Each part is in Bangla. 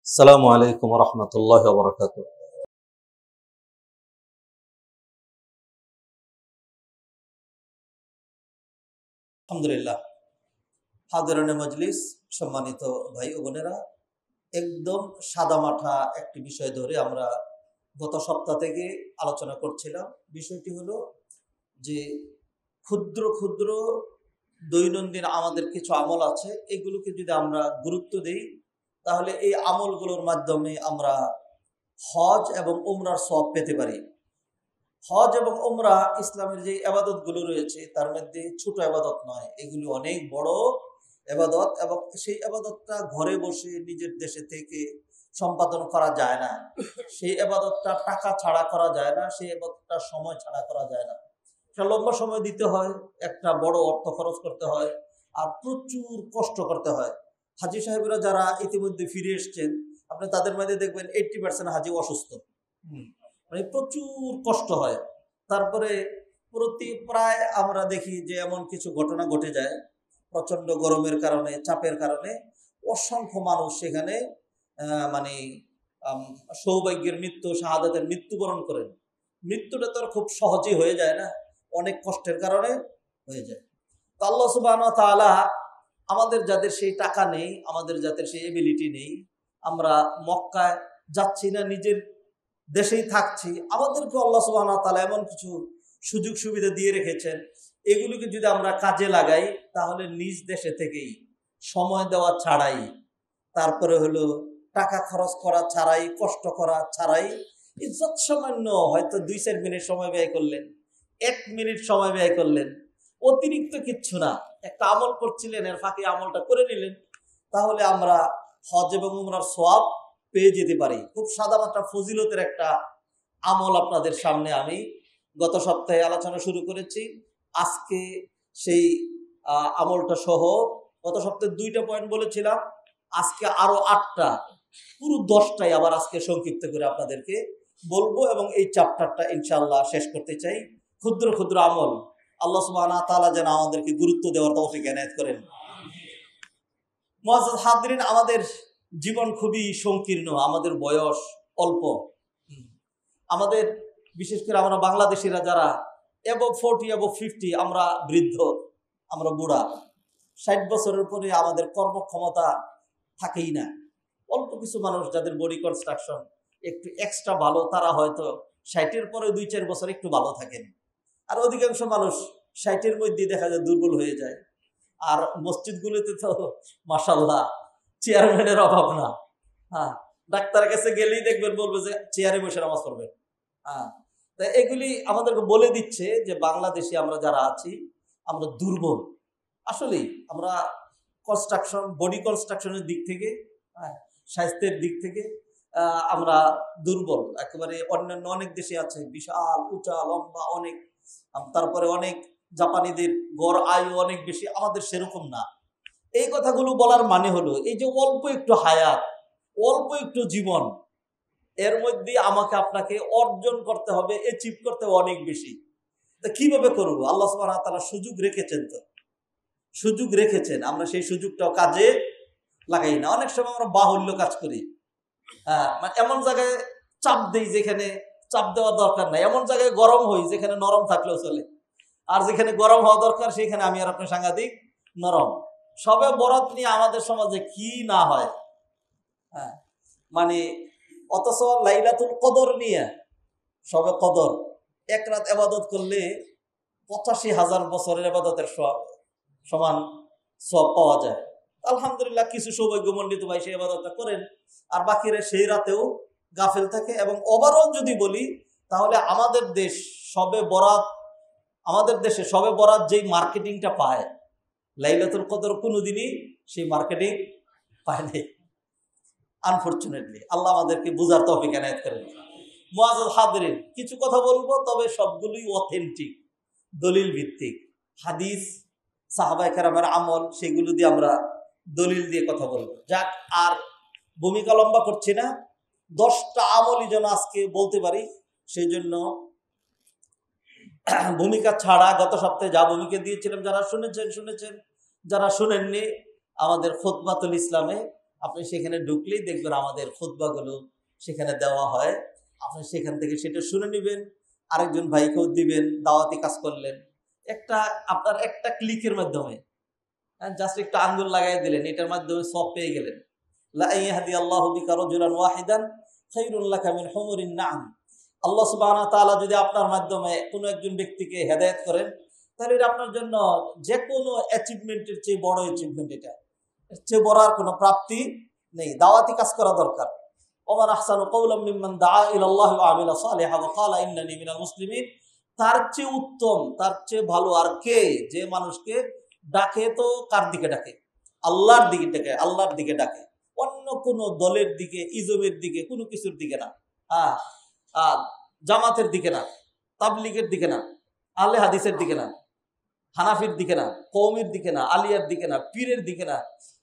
আসসালামু আলাইকুম ওয়া রাহমাতুল্লাহি ওয়া বারাকাতুহু। আলহামদুলিল্লাহ। হাজিরানে মজলিস, সম্মানিত ভাই ও বোনেরা, একদম সাদামাঠা একটি বিষয় ধরে আমরা গত সপ্তাহ থেকে আলোচনা করছিলাম। বিষয়টি হলো যে ক্ষুদ্র ক্ষুদ্র দৈনন্দিন আমাদের কিছু আমল আছে, এগুলোকে যদি আমরা গুরুত্ব দেই তাহলে এই আমলগুলোর মাধ্যমে আমরা হজ এবং উমরার সওয়াব পেতে পারি। হজ এবং উমরা ইসলামের যে আবাদতগুলো রয়েছে তার মধ্যে ছোট আবাদত নয়, এগুলি অনেক বড় আবাদত, এবং সেই আবাদতটা ঘরে বসে নিজের দেশে থেকে সম্পাদন করা যায় না। সেই আবাদতটা টাকা ছাড়া করা যায় না, সেই আবাদতটা সময় ছাড়া করা যায় না। একটা লম্বা সময় দিতে হয়, একটা বড় অর্থ খরচ করতে হয়, আর প্রচুর কষ্ট করতে হয়। হাজি সাহেবরা যারা ইতিমধ্যে ফিরে এসছেন, আপনি তাদের মধ্যে দেখবেন 80% হাজি অসুস্থ। মানে প্রচুর কষ্ট হয়। তারপরে প্রায় আমরা দেখি যে এমন কিছু ঘটনা ঘটে যায়, প্রচন্ড গরমের কারণে, চাপের কারণে অসংখ্য মানুষ সেখানে মানে সৌভাগ্যের মৃত্যু, শাহাদাতের মৃত্যুবরণ করেন। মৃত্যুটা তো আর খুব সহজেই হয়ে যায় না, অনেক কষ্টের কারণে হয়ে যায়। তো আল্লাহ সুবহানাহু ওয়া তাআলা আমাদের যাদের সেই টাকা নেই, আমাদের যাদের সেই এবিলিটি নেই, আমরা মক্কায় যাচ্ছি না, নিজের দেশেই থাকছি, আমাদেরকে আল্লাহ সুবহানাহু ওয়া তাআলা এমন কিছু সুযোগ সুবিধা দিয়ে রেখেছেন, এগুলোকে যদি আমরা কাজে লাগাই তাহলে নিজ দেশে থেকেই সময় দেওয়া ছাড়াই, তারপরে হলো টাকা খরচ করা ছাড়াই, কষ্ট করা ছাড়াই, ইজ্জত সামান্য হয়তো 2-4 মিনিট সময় ব্যয় করলেন, 1 মিনিট সময় ব্যয় করলেন, অতিরিক্ত কিচ্ছু না, একটা আমল করছিলেন, এর ফাঁকে আমলটা করে নিলেন, তাহলে আমরা হজ এবং উমরার সওয়াব পেয়ে যেতে পারি। খুব সাদামাটা ফজিলতের একটা আমল আপনাদের সামনে আমি গত সপ্তাহে আলোচনা শুরু করেছি। আজকে সেই আমলটা সহ, গত সপ্তাহে 2টা পয়েন্ট বলেছিলাম, আজকে আরো 8টা, পুরো 10টাই আবার আজকে সংক্ষিপ্ত করে আপনাদেরকে বলবো, এবং এই চ্যাপ্টারটা ইনশাআল্লাহ শেষ করতে চাই। ক্ষুদ্র ক্ষুদ্র আমল, আল্লাহ সুবহানাহু ওয়া তাআলা যেন আমাদেরকে গুরুত্ব দেওয়ার তৌফিক এনায়েত করেন। মুআজ্জাজ হাজিরিন, আমাদের জীবন খুবই সংকীর্ণ, আমাদের বয়স অল্প, আমাদের বিশেষ করে আমরা বাংলাদেশিরা যারা অ্যাবভ 40, অ্যাবভ 50, আমরা বৃদ্ধ, আমরা বুড়া, 60 বছরের পরে আমাদের কর্মক্ষমতা থাকেই না। অল্প কিছু মানুষ যাদের বডি কনস্ট্রাকশন একটু এক্সট্রা ভালো, তারা হয়তো 60-এর পরে 2-4 বছর একটু ভালো থাকেন, আর অধিকাংশ মানুষ 60-এর মধ্যে দেখা যায় দুর্বল হয়ে যায়। আর মসজিদগুলোতে তো মাশাআল্লাহ চেয়ারম্যানের অভাব না। হ্যাঁ, ডাক্তারের কাছে গেলেই দেখবেন বলবে যে চেয়ারে বসে নামাজ পড়বেন। হ্যাঁ, তা এগুলি আমাদেরকে বলে দিচ্ছে যে বাংলাদেশে আমরা যারা আছি আমরা দুর্বল। আসলেই আমরা কনস্ট্রাকশন, বডি কনস্ট্রাকশনের দিক থেকে, হ্যাঁ, স্বাস্থ্যের দিক থেকে আমরা দুর্বল একেবারে। অন্যান্য অনেক দেশে আছে বিশাল উঁচা লম্বা অনেক, তারপরে অনেক জাপানিদের গড় আয়ু অনেক বেশি, আমাদের সেরকম না। এই কথাগুলো বলার মানে হলো এই যে অল্প একটু হায়াত, অল্প একটু জীবন, এর মধ্যে আমাকে আপনাকে অর্জন করতে হবে, অ্যাচিভ করতে হবে অনেক বেশি। তা কিভাবে করবো? আল্লাহ সুবহানাহু ওয়া তাআলা সুযোগ রেখেছেন, তো সুযোগ রেখেছেন, আমরা সেই সুযোগটাও কাজে লাগাই না। অনেক সময় আমরা বাহুল্য কাজ করি, হ্যাঁ, মানে এমন জায়গায় চাপ দেই যেখানে চাপ দেওয়ার দরকার নাই, এমন জায়গায় গরম হই যেখানে নরম থাকলেও চলে, আর যেখানে গরম হওয়া দরকার সেখানে আমি আর আপনি সাংঘাতিক নরম। সবে বরাত নিয়ে আমাদের সমাজে কি না হয়, হ্যাঁ, মানে অথচ লাইলাতুল কদর নিয়ে, সবে কদর, এক রাত ইবাদত করলে 85,000 বছরের ইবাদতের সমান সওয়াব পাওয়া যায়। আলহামদুলিল্লাহ, কিছু সৌভাগ্যমণ্ডিত ভাই সেই ইবাদতটা করেন, আর বাকিরা সেই রাতেও গাফেল থাকে। এবং ওভারঅল যদি বলি তাহলে আমাদের দেশ সবে বরাত, আমাদের দেশে সবে বরাত যেই মার্কেটিংটা পায়, লাইলাতুল কদর কোনোদিনই সেই মার্কেটিং পায় নাই, আনফরচুনেটলি। আল্লাহ আমাদেরকে বুঝার তৌফিক এনায়েত করেন। মুআজ্জাজ হাজিরিন, কিছু কথা বলবো, তবে সবগুলোই অথেন্টিক, দলিল ভিত্তিক, হাদিস, সাহাবায়ে কেরামের আমল, সেগুলো দিয়ে আমরা দলিল দিয়ে কথা বলবো। যাক, আর ভূমিকা লম্বা করছি না, 10টা আমলই যেন আজকে বলতে পারি, সেই জন্য ভূমিকা ছাড়া গত সপ্তাহে যা ভূমিকা দিয়েছিলাম, যারা শুনেছেন শুনেছেন, যারা শুনেননি আমাদের খুতবাতুল ইসলামে আপনি সেখানে ঢুকলেই দেখবেন আমাদের খুতবাগুলো সেখানে দেওয়া হয়। আপনি সেখান থেকে সেটা শুনে নেবেন, আরেকজন ভাইকেও দিবেন, দাওয়াতি কাজ করলেন। আপনার একটা ক্লিকের মাধ্যমে, জাস্ট একটু আঙ্গুল লাগাই দিলেন, এটার মাধ্যমে সব পেয়ে গেলেন। লা ইয়াহদিয়াল্লাহু বিকা রাজুলান ওয়াহিদান খায়রুল লাকা মিন হুমুরিন না'ম। আল্লাহ সুবহানাহু ওয়া তাআলা যদি আপনার মাধ্যমে কোনো একজন ব্যক্তিকে হেদায়েত করেন, তাহলে এটা আপনার জন্য যে কোনো অ্যাচিভমেন্টের চেয়ে বড় অ্যাচিভমেন্ট। এটা এর চেয়ে বড় আর কোনো প্রাপ্তি নেই। দাওয়াতি কাজ করা দরকার। ওমান আহসানু কাওলাম মিম্মান দাআ ইলাল্লাহি ওয়া আমিলা সালিহান ওয়া ক্বালা ইন্নানী মিনাল মুসলিমিন। তার চেয়ে উত্তম, তার চেয়ে ভালো আর কে, যে মানুষকে ডাকে তো কার দিকে ডাকে? আল্লাহর দিকে ডাকে, আল্লাহর দিকে ডাকে, অন্য কোনো দলের দিকে, ইজমের দিকে, কোনো কিছুর দিকে না। জামাতের দিকে না, তাবলিগের দিকে না, আহলে হাদিসের দিকে না, হানাফির দিকে না, কওমের দিকে না, আলিয়ার দিকে না, পীরের দিকে না,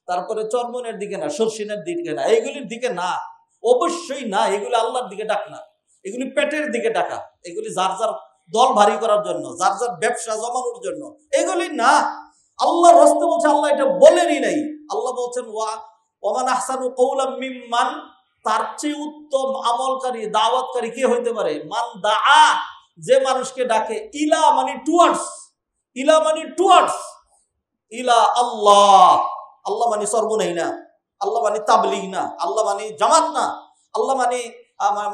তারপরে চরমনের দিকে না, শর্ষিনের দিকে না, এইগুলির দিকে না, অবশ্যই না। এগুলি আল্লাহর দিকে ডাক না, এগুলি পেটের দিকে ডাকা, এগুলি যার যার দল ভারী করার জন্য, যার যার ব্যবসা জমানোর জন্য, এগুলি না। আল্লাহর রাস্তে বলছে, আল্লাহ এটা বলেনই নাই। আল্লাহ বলছেন ওয়ামান আহসানু কাওলাম মিম্মান, তার চেয়ে উত্তম আমলকারী, দাওয়াতকারী কে হইতে পারে? মান দাআ, যে মানুষকে ডাকে, ইলা মানে টুয়ার্ডস, ইলা মানে টুয়ার্ডস, ইলা আল্লাহ। আল্লাহ মানে সর্বনেই না, আল্লাহ মানে তাবলিগ না, আল্লাহ মানে জামাত না, আল্লাহ মানে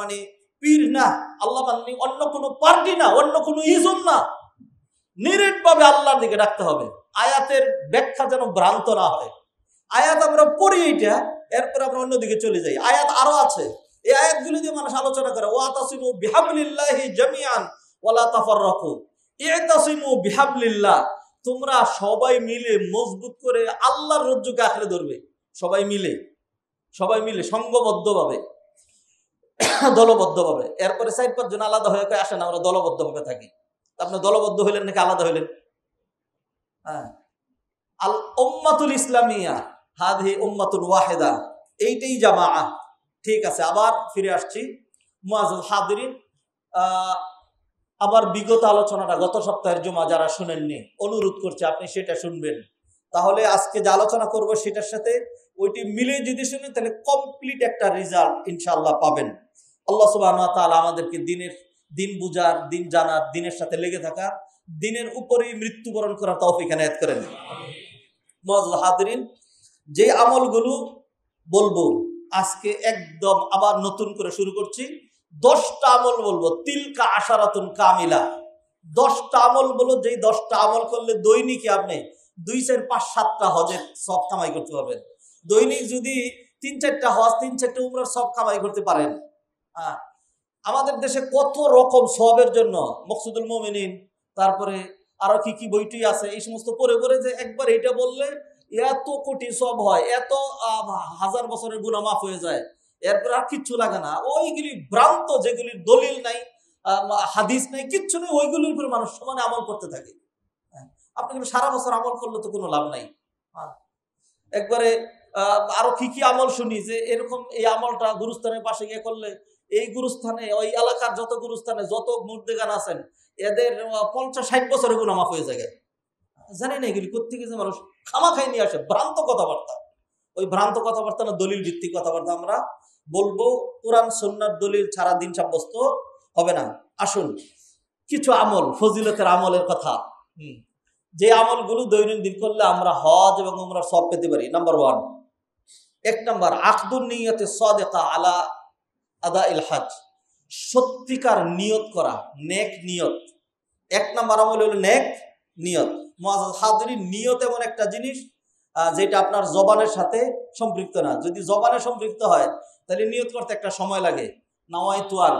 মানে পীর না, আল্লাহ মানে অন্য কোনো পার্টি না, অন্য কোনো ইজম না। নিরেট ভাবে আল্লাহর দিকে ডাকতে হবে। আয়াতের ব্যাখ্যা যেন ভ্রান্ত না হয়। আয়াত আমরা পড়ি এইটা, এরপর আমরা অন্যদিকে চলে যাই। আয়াত আরো আছে, এই আয়াতগুলি দিয়ে মানুষ আলোচনা করে। ওয়াতাসিমু বিহাবলিল্লাহি জামিআন ওয়ালা তাফাররাকু। ইতাসিমু বিহাবলিল্লাহ, তোমরা সবাই মিলে মজবুত করে আল্লাহর রজ্জুকে আঁকড়ে ধরবে। সবাই মিলে, সবাই মিলে সংঘবদ্ধভাবে, দলবদ্ধভাবে। এরপরে 4-5 জন আলাদা হয়ে আসেন, আমরা দলবদ্ধভাবে থাকি। আপনি দলবদ্ধ হইলেন নাকি আলাদা হইলেন? আল উম্মাতুল ইসলামিয়া হাদিহি উম্মাতুন ওয়াহিদা, এইটাই জামাআহ। ঠিক আছে, আবার ফিরে আসছি। মুআজ্জাজ হাদিরিন, আবার বিগত আলোচনাটা গত সপ্তাহের জুমা যারা শুনেননি, অনুরোধ করছি আপনি সেটা শুনবেন। তাহলে আজকে যে আলোচনা করব সেটার সাথে ওইটি মিলে যদি শুনেন, তাহলে কমপ্লিট একটা রেজাল্ট ইনশাআল্লাহ পাবেন। আল্লাহ সুবহানাহু ওয়া তাআলা আমাদেরকে দিন বুঝার, দিন জানার, দিনের সাথে লেগে থাকার, দিনের উপরেই মৃত্যুবরণ করার তৌফিক এনায়েত করেন। মুআজ্জাজ হাদিরিন, যে আমলগুলো বলবো আজকে একদম আবার নতুন করে শুরু করছি। 10টা আমল বলবো, তিলকা আশারাতুন কামিলা। 10টা আমল বলো, যেই 10টা আমল করলে দৈনিক আপনি 2, 4, 5, 7টা হজের সব কামাই করতে পারবেন। দৈনিক যদি 3-4টা হজ, 3-4টা উমরার সব কামাই করতে পারেন। আমাদের দেশে কত রকম সবের জন্য মকসুদুল মুমিনিন, তারপরে আরো কি কি বইটি আছে, এই সমস্ত পড়ে পড়ে যে একবার এটা বললে এত কোটি সব হয়, এত 1000 বছরের গুনাহ মাফ হয়ে যায়, এরপর আর কিচ্ছু লাগে না। ওইগুলি ভ্রান্ত, যেগুলির দলিল নাই, হাদিস নাই, কিচ্ছু নেই, ওইগুলির উপরে মানুষ সমানে আমল করতে থাকে। আপনি সারা বছর আমল করলে তো কোনো লাভ নাই। একবারে আরো কি কি আমল শুনি যে এরকম, এই আমলটা গুরুস্থানের পাশে গিয়ে করলে, এই গুরুস্থানে, ওই এলাকার যত গুরুস্থানে যত মুর্দেগান আছেন, এদের 50-60 বছরের গুনাহ মাফ হয়ে যায়। জানি না এগুলি কোত্থেকে যে মানুষ খামাখাই নিয়ে আসে, ভ্রান্ত কথাবার্তা। ওই ভ্রান্ত কথাবার্তা না, দলিল ভিত্তিক কথাবার্তা আমরা বলবো। কোরআন সুন্নাহর দলিল ছাড়া দিন সাব্যস্ত হবে না। আসুন কিছু আমল, ফজিলতের আমলের কথা, যে আমলগুলো দৈনন্দিন করলে আমরা হজ এবং উমরার সব পেতে পারি। নাম্বার 1, 1 নম্বর, আকদুন নিয়তে সাদিকা আলা আদাইল হজ। সত্যিকার নিয়ত করা, নেক নিয়ত। 1 নম্বর আমল হলো নেক নিয়ত। মুআজ্জাজ হাদিরিন, নিয়ত এমন একটা জিনিস যেটা আপনার জবানের সাথে সম্পৃক্ত না। যদি জবানে সম্পৃক্ত হয় তাহলে নিয়ত করতে একটা সময় লাগে। নাওয়াইতু আন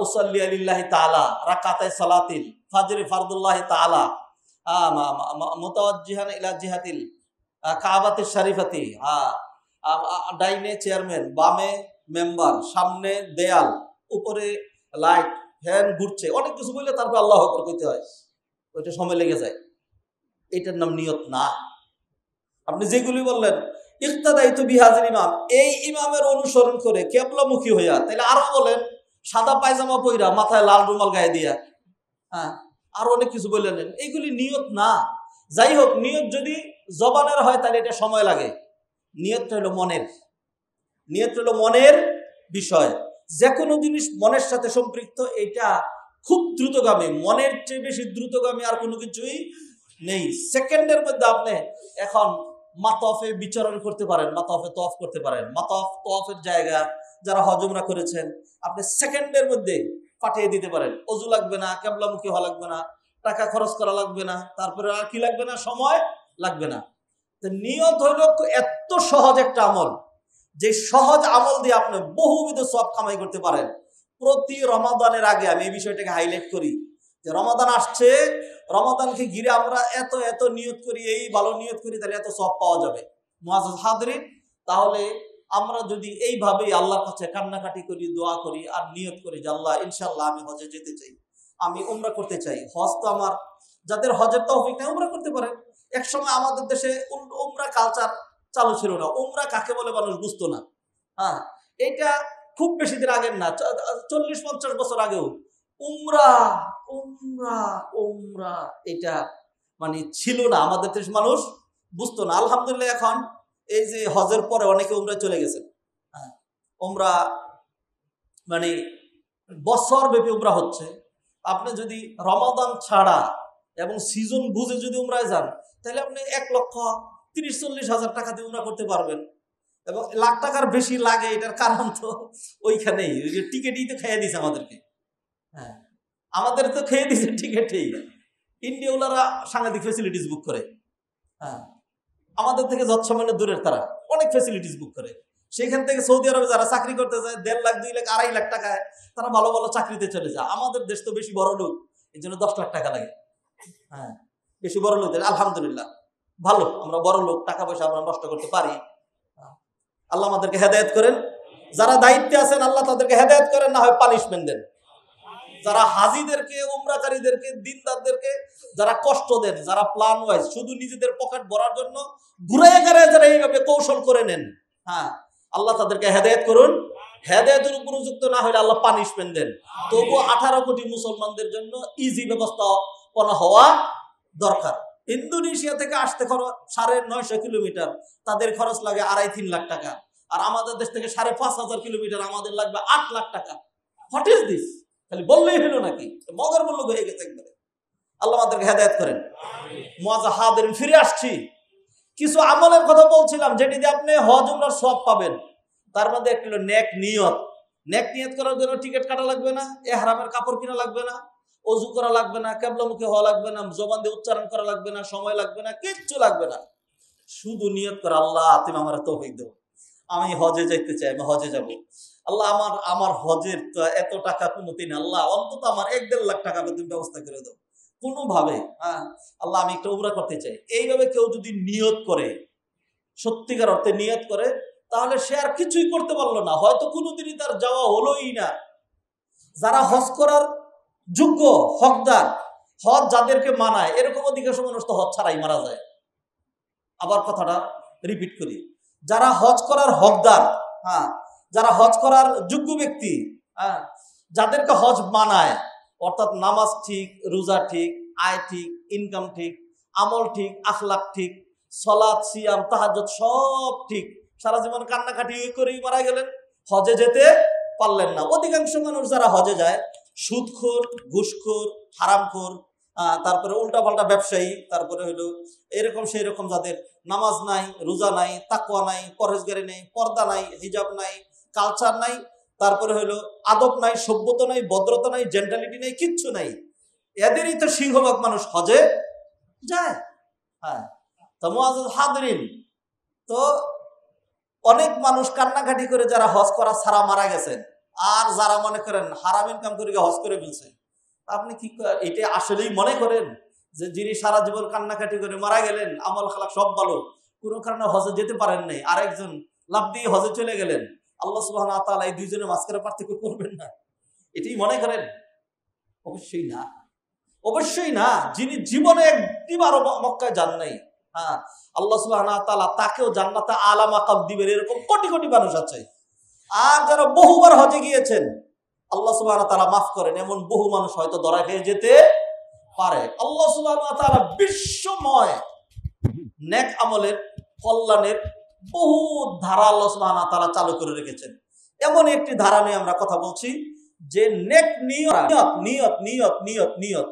উসাল্লি লিল্লাহি তাআলা রাকাতাই সালাতিল ফাজরি ফারদুল্লাহি তাআলা মুতাওয়াজ্জিহান ইলা জিহাতিল কাবাতিশ শরীফাতি। ডাইনে চেয়ারম্যান, বামে মেম্বার, সামনে দেয়াল, উপরে লাইট, ফ্যান ঘুরছে, অনেক কিছু বললে তারপর আল্লাহু আকবার কইতে হয়। ওইটা সময় লেগে যায়, এটার নাম নিয়ত না। আপনি যেগুলি বললেন ইক্তাদাইতু বিহাজিল ইমাম, এই ইমামের অনুসরণ করে কিবলামুখী হইয়া, তাহলে আরো বলেন সাদা পায়জামা পইরা মাথায় লাল রুমাল গায়ে দিয়া, আরো অনেক কিছু বললেন, এইগুলি নিয়ত না। যাই হোক, নিয়ত যদি জবানের হয় তাহলে এটা সময় লাগে। নিয়তটা হলো মনের, নিয়ত হলো মনের বিষয়। যে কোনো জিনিস মনের সাথে সম্পৃক্ত, এটা খুব দ্রুতগামী, মনের চেয়ে বেশি দ্রুতগামী আর কোনো কিছুই নেই। সেকেন্ডের মধ্যে আপনি এখন মাতফে বিচরণ করতে পারেন, মাতফে তওয়াফ করতে পারেন। মাতফ তওয়াফের জায়গা যারা হজ উমরা করেছেন, আপনি সেকেন্ডের মধ্যে পাঠিয়ে দিতে পারেন। অজু লাগবে না, কিবলামুখী হওয়া লাগবে না, টাকা খরচ করা লাগবে না, তারপরে আর কি লাগবে না, সময় লাগবে না। তো নিয়ত হইল এত সহজ একটা আমল, যে সহজ আমল দিয়ে আপনি বহুবিধ সওয়াব কামাই করতে পারেন। প্রতি রমাদানের আগে আমি এই বিষয়টাকে হাইলাইট করি যে রমাদান আসছে, রমাদানকে ঘিরে আমরা এত এত নিয়ত করি, এই ভালো নিয়ত করি, তাহলে এত সওয়াব পাওয়া যাবে। মুআজ্জাজ হাজরিন, তাহলে আমরা যদি এইভাবেই আল্লাহর কাছে কান্নাকাটি করি, দোয়া করি আর নিয়ত করি যে আল্লাহ ইনশাআল্লাহ আমি হজে যেতে চাই, আমি উমরা করতে চাই। হজ তো আমার, যাদের হজের তৌফিক নেই উমরা করতে পারেন। এক সময় আমাদের দেশে উমরা কালচার চালু ছিল না, উমরা কাকে বলে মানুষ বুঝতো না। হ্যাঁ, এটা খুব বেশি দিন আগের না, 40-50 বছর আগেও উমরা উমরা উমরা এটা মানে ছিল না, আমাদের দেশ মানুষ বুঝতো না। আলহামদুলিল্লাহ এখন এই যে হজের পরে অনেকে উমরা চলে গেছেন। হ্যাঁ, উমরা মানে বছর ব্যাপী উমরা হচ্ছে। আপনি যদি রমাদান ছাড়া এবং সিজন বুঝে যদি উমরায় যান, তাহলে আপনি 1,30,40,000 টাকা দিয়ে উমরা করতে পারবেন। এবং লাখ টাকার বেশি লাগে, এটার কারণ তো ওইখানেই, ওই যে টিকিটই তো খেয়ে দিছে আমাদেরকে। হ্যাঁ, আমাদের তো খেয়ে দিছে টিকিটেই। ইন্ডিয়াওয়ালারা সাংঘাতিক ফেসিলিটিস বুক করে। হ্যাঁ, আমাদের থেকে যৎসামান্য দূরের তারা অনেক ফেসিলিটিস বুক করে। সেখান থেকে সৌদি আরবে যারা চাকরি করতে যায় 1.5 লাখ 2 লাখ 2.5 লাখ টাকায় তারা ভালো ভালো চাকরিতে চলে যায়। আমাদের দেশ তো বেশি বড় লোক, এই জন্য 10 লাখ টাকা লাগে। হ্যাঁ, বেশি বড় লোকদের আলহামদুলিল্লাহ ভালো, আমরা বড় লোক, টাকা পয়সা আমরা নষ্ট করতে পারি। আল্লাহ আমাদেরকে হেদায়েত করেন। যারা দায়িত্বে আছেন আল্লাহ তাদেরকে হেদায়েত করেন, না হয় পানিশমেন্ট দেন। যারা হাজিদেরকে, উমরাকারীদেরকে, দিনদারদেরকে যারা কষ্ট দেন, যারা প্ল্যান ওয়াইজ শুধু নিজেদের পকেট ভরার জন্য ঘুরে গেড়ে যারা এইভাবে কৌশল করে নেন, হ্যাঁ, আল্লাহ তাদেরকে হেদায়েত করুন। হেদায়েতের উপযুক্ত না হলে আল্লাহ পানিশমেন্ট দেন। তবু 18 কোটি মুসলমানদের জন্য ইজি ব্যবস্থাপনা হওয়া দরকার। ইন্দোনেশিয়া থেকে আসতে খরচ 950 কিলোমিটার, তাদের খরচ লাগে 2.5-3 লাখ টাকা। আর আমাদের দেশ থেকে 5,500 কিলোমিটার, আমাদের লাগবে 8 লাখ টাকা। What is this? খালি বললেই হলো নাকি? মজার বললো হয়ে গেছে একবারে। আল্লাহ আমাদেরকে হেদায়েত করেন। মুআজ্জাজ হাজিরিন, ফিরে আসছি। কিছু আমলের কথা বলছিলাম যেটি দিয়ে আপনি হজ উমরার সওয়াব পাবেন। তার মধ্যে একটা হলো নেক নিয়ত। নেক নিয়ত করার জন্য টিকিট কাটা লাগবে না, ইহরামের কাপড় কিনা লাগবে না, অজু করা লাগবে না, কিবলামুখী হওয়া লাগবে না, জবান দিয়ে উচ্চারণ করা লাগবে না, সময় লাগবে না, কিচ্ছু লাগবে না। শুধু নিয়ত করে আল্লাহ তুমি আমার তৌফিক দাও, আমি হজে যাইতে চাই, আমি হজে যাব। আল্লাহ আমার হজের তো এত টাকা কোনোদিন, আল্লাহ অন্তত আমার 1-1.5 লাখ টাকা তুমি ব্যবস্থা করে দাও কোনোভাবে। হ্যাঁ, আল্লাহ আমি একটা উমরা করতে চাই। এইভাবে কেউ যদি নিয়ত করে, সত্যিকার অর্থে নিয়ত করে, তাহলে সে আর কিছুই করতে পারলো না, হয়তো কোনোদিনই তার যাওয়া হলোই না। যারা হজ করার যোগ্য, হকদার, হজ যাদেরকে মানায়, এরকম অধিকাংশ মানুষ তো হজ ছাড়াই মারা যায়। আবার কথাটা রিপিট করি, যারা হজ করার হকদার, হ্যাঁ, যারা হজ করার যোগ্য ব্যক্তি, হ্যাঁ, যাদেরকে হজ মানায়, অর্থাৎ নামাজ ঠিক, রোজা ঠিক, আয় ঠিক, ইনকাম ঠিক, আমল ঠিক, আখলাক ঠিক, সালাত, সিয়াম, তাহাজ্জুদ সব ঠিক, সারা জীবন কান্নাকাটি করেই মারা গেলেন, হজে যেতে পারলেন না। অধিকাংশ মানুষ যারা হজে যায় সুদখোর, ঘুষখোর, হারামখোর, তারপরে উল্টাপাল্টা ব্যবসায়ী, তারপরে হলো এরকম সেই রকম যাদের নামাজ নাই, রোজা নাই, তাকওয়া নাই, পরহেজগারি নাই, পর্দা নাই, হিজাব নাই, কালচার নাই, তারপরে হলো আদব নাই, সভ্যতা নাই, ভদ্রতা নাই, জেন্টালিটি নাই, কিচ্ছু নাই, এদেরই তো সিংহভাগ মানুষ হজে যায়। হ্যাঁ, তো মুআজ্জাজ হাজিরিন, তো অনেক মানুষ কান্নাকাটি করে যারা হজ করা ছাড়া মারা গেছেন, আর যারা মনে করেন হারাম ইনকাম করে হজ করে ফেলছে, আপনি কি এটা আসলেই মনে করেন যে যিনি সারা জীবন কান্নাকাটি করে মারা গেলেন, আমল খালাক সব ভালো, কোনো কারণে হজে যেতে পারেন নাই, আরেকজন লাভ দিয়ে হজে চলে গেলেন, আল্লাহ সুবহানাহু ওয়া তাআলা এই দুইজনের মাঝখানে পার্থক্য করবেন না? এটাই মনে করেন? অবশ্যই না, অবশ্যই না। যিনি জীবনে একটিবারও মক্কায় যান নাই, হ্যাঁ, আল্লাহ সুবহানাহু ওয়া তাআলা তাকেও জান্নাতে আলা মাকাম দিবেন, এরকম কোটি কোটি মানুষ আছে। আর যারা বহুবার হজে গিয়েছেন, আল্লাহ সুবহানাহু ওয়া তাআলা মাফ করেন, এমন বহু মানুষ হয়তো ধরা খেয়ে যেতে পারে। আল্লাহ সুবহানাহু ওয়া তাআলা বিশ্বময় নেক আমলের, কল্যাণের বহু ধারা আল্লাহ সুবহানাহু ওয়া তাআলা চালু করে রেখেছেন। এমন একটি ধারা নিয়ে আমরা কথা বলছি যে নেক নিয়ত নিয়ত নিয়ত নিয়ত নিয়ত,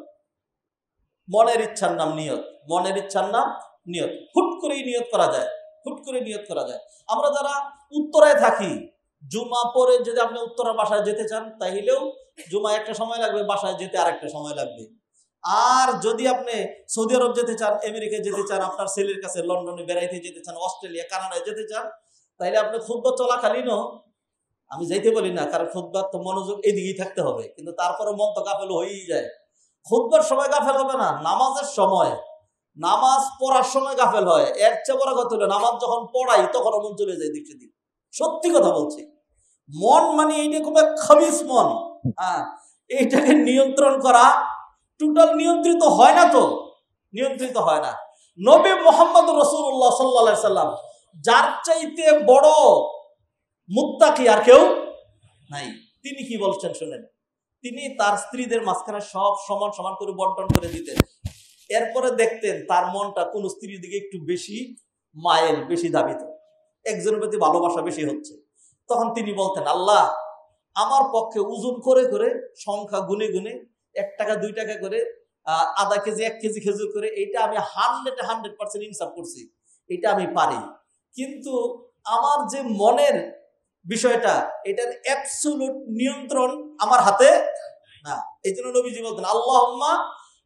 মনের ইচ্ছার নাম নিয়ত, মনের ইচ্ছার নাম নিয়ত। হুট করেই নিয়ত করা যায়, হুট করে নিয়ত করা যায়। আমরা যারা উত্তরায় থাকি, জুমা পরে যদি আপনি উত্তরা বাসায় যেতে চান, তাইলেও জুমা একটা সময় লাগবে, বাসায় যেতে আরেকটা সময় লাগবে। আর যদি আপনি সৌদি আরব যেতে চান, আমেরিকায় যেতে চান, আপনার ছেলের কাছে লন্ডনে বেড়াইতে যেতে চান, অস্ট্রেলিয়া কানাডায় যেতে চান, তাইলে আপনি খুতবা চলাকালীনও, আমি যাইতে বলি না, কারণ খুতবার তো মনোযোগ এদিকেই থাকতে হবে, কিন্তু তারপরে মন তো গাফেল হয়েই যায়। খুতবার সময় গাফেল হবে না, নামাজের সময়, নামাজ পড়ার সময় গাফেল হয়। এর চেয়ে বড় কথা হলো নামাজ যখন পড়াই তখন মন চলে যায় দিক সেদিক। সত্যি কথা বলছি, মন মানে এইটা খুব খাবিস মন, হ্যাঁ, এইটাকে নিয়ন্ত্রণ করা টোটাল নিয়ন্ত্রিত হয় না, তো নিয়ন্ত্রিত হয় না। নবী মুহাম্মদ রাসূলুল্লাহ সাল্লাল্লাহু আলাইহি সাল্লাম, যার চাইতে বড় মুত্তাকি আর কেউ নাই। তিনি কি বলছেন শুনেন। তিনি তার স্ত্রীদের মাঝখানে সব সমান সমান করে বন্টন করে দিতেন। এরপরে দেখতেন তার মনটা কোন স্ত্রীর দিকে একটু বেশি মায়ের, বেশি ধাবিত, একজনের প্রতি ভালোবাসা বেশি হচ্ছে। তখন তিনি বলতেন, আল্লাহ, আমার পক্ষে ওজন করে করে, সংখ্যা গুনে গুনে, 1 টাকা 2 টাকা করে, আধা কেজি 1 কেজি খেজুর করে, এটা আমি 100% ইনসাফ করছি, এটা আমি পারি। কিন্তু আমার যে মনের বিষয়টা, এটার অ্যাবসলিউট নিয়ন্ত্রণ আমার হাতে না। এই জন্য নবীজি বলতেন, আল্লাহুম্মা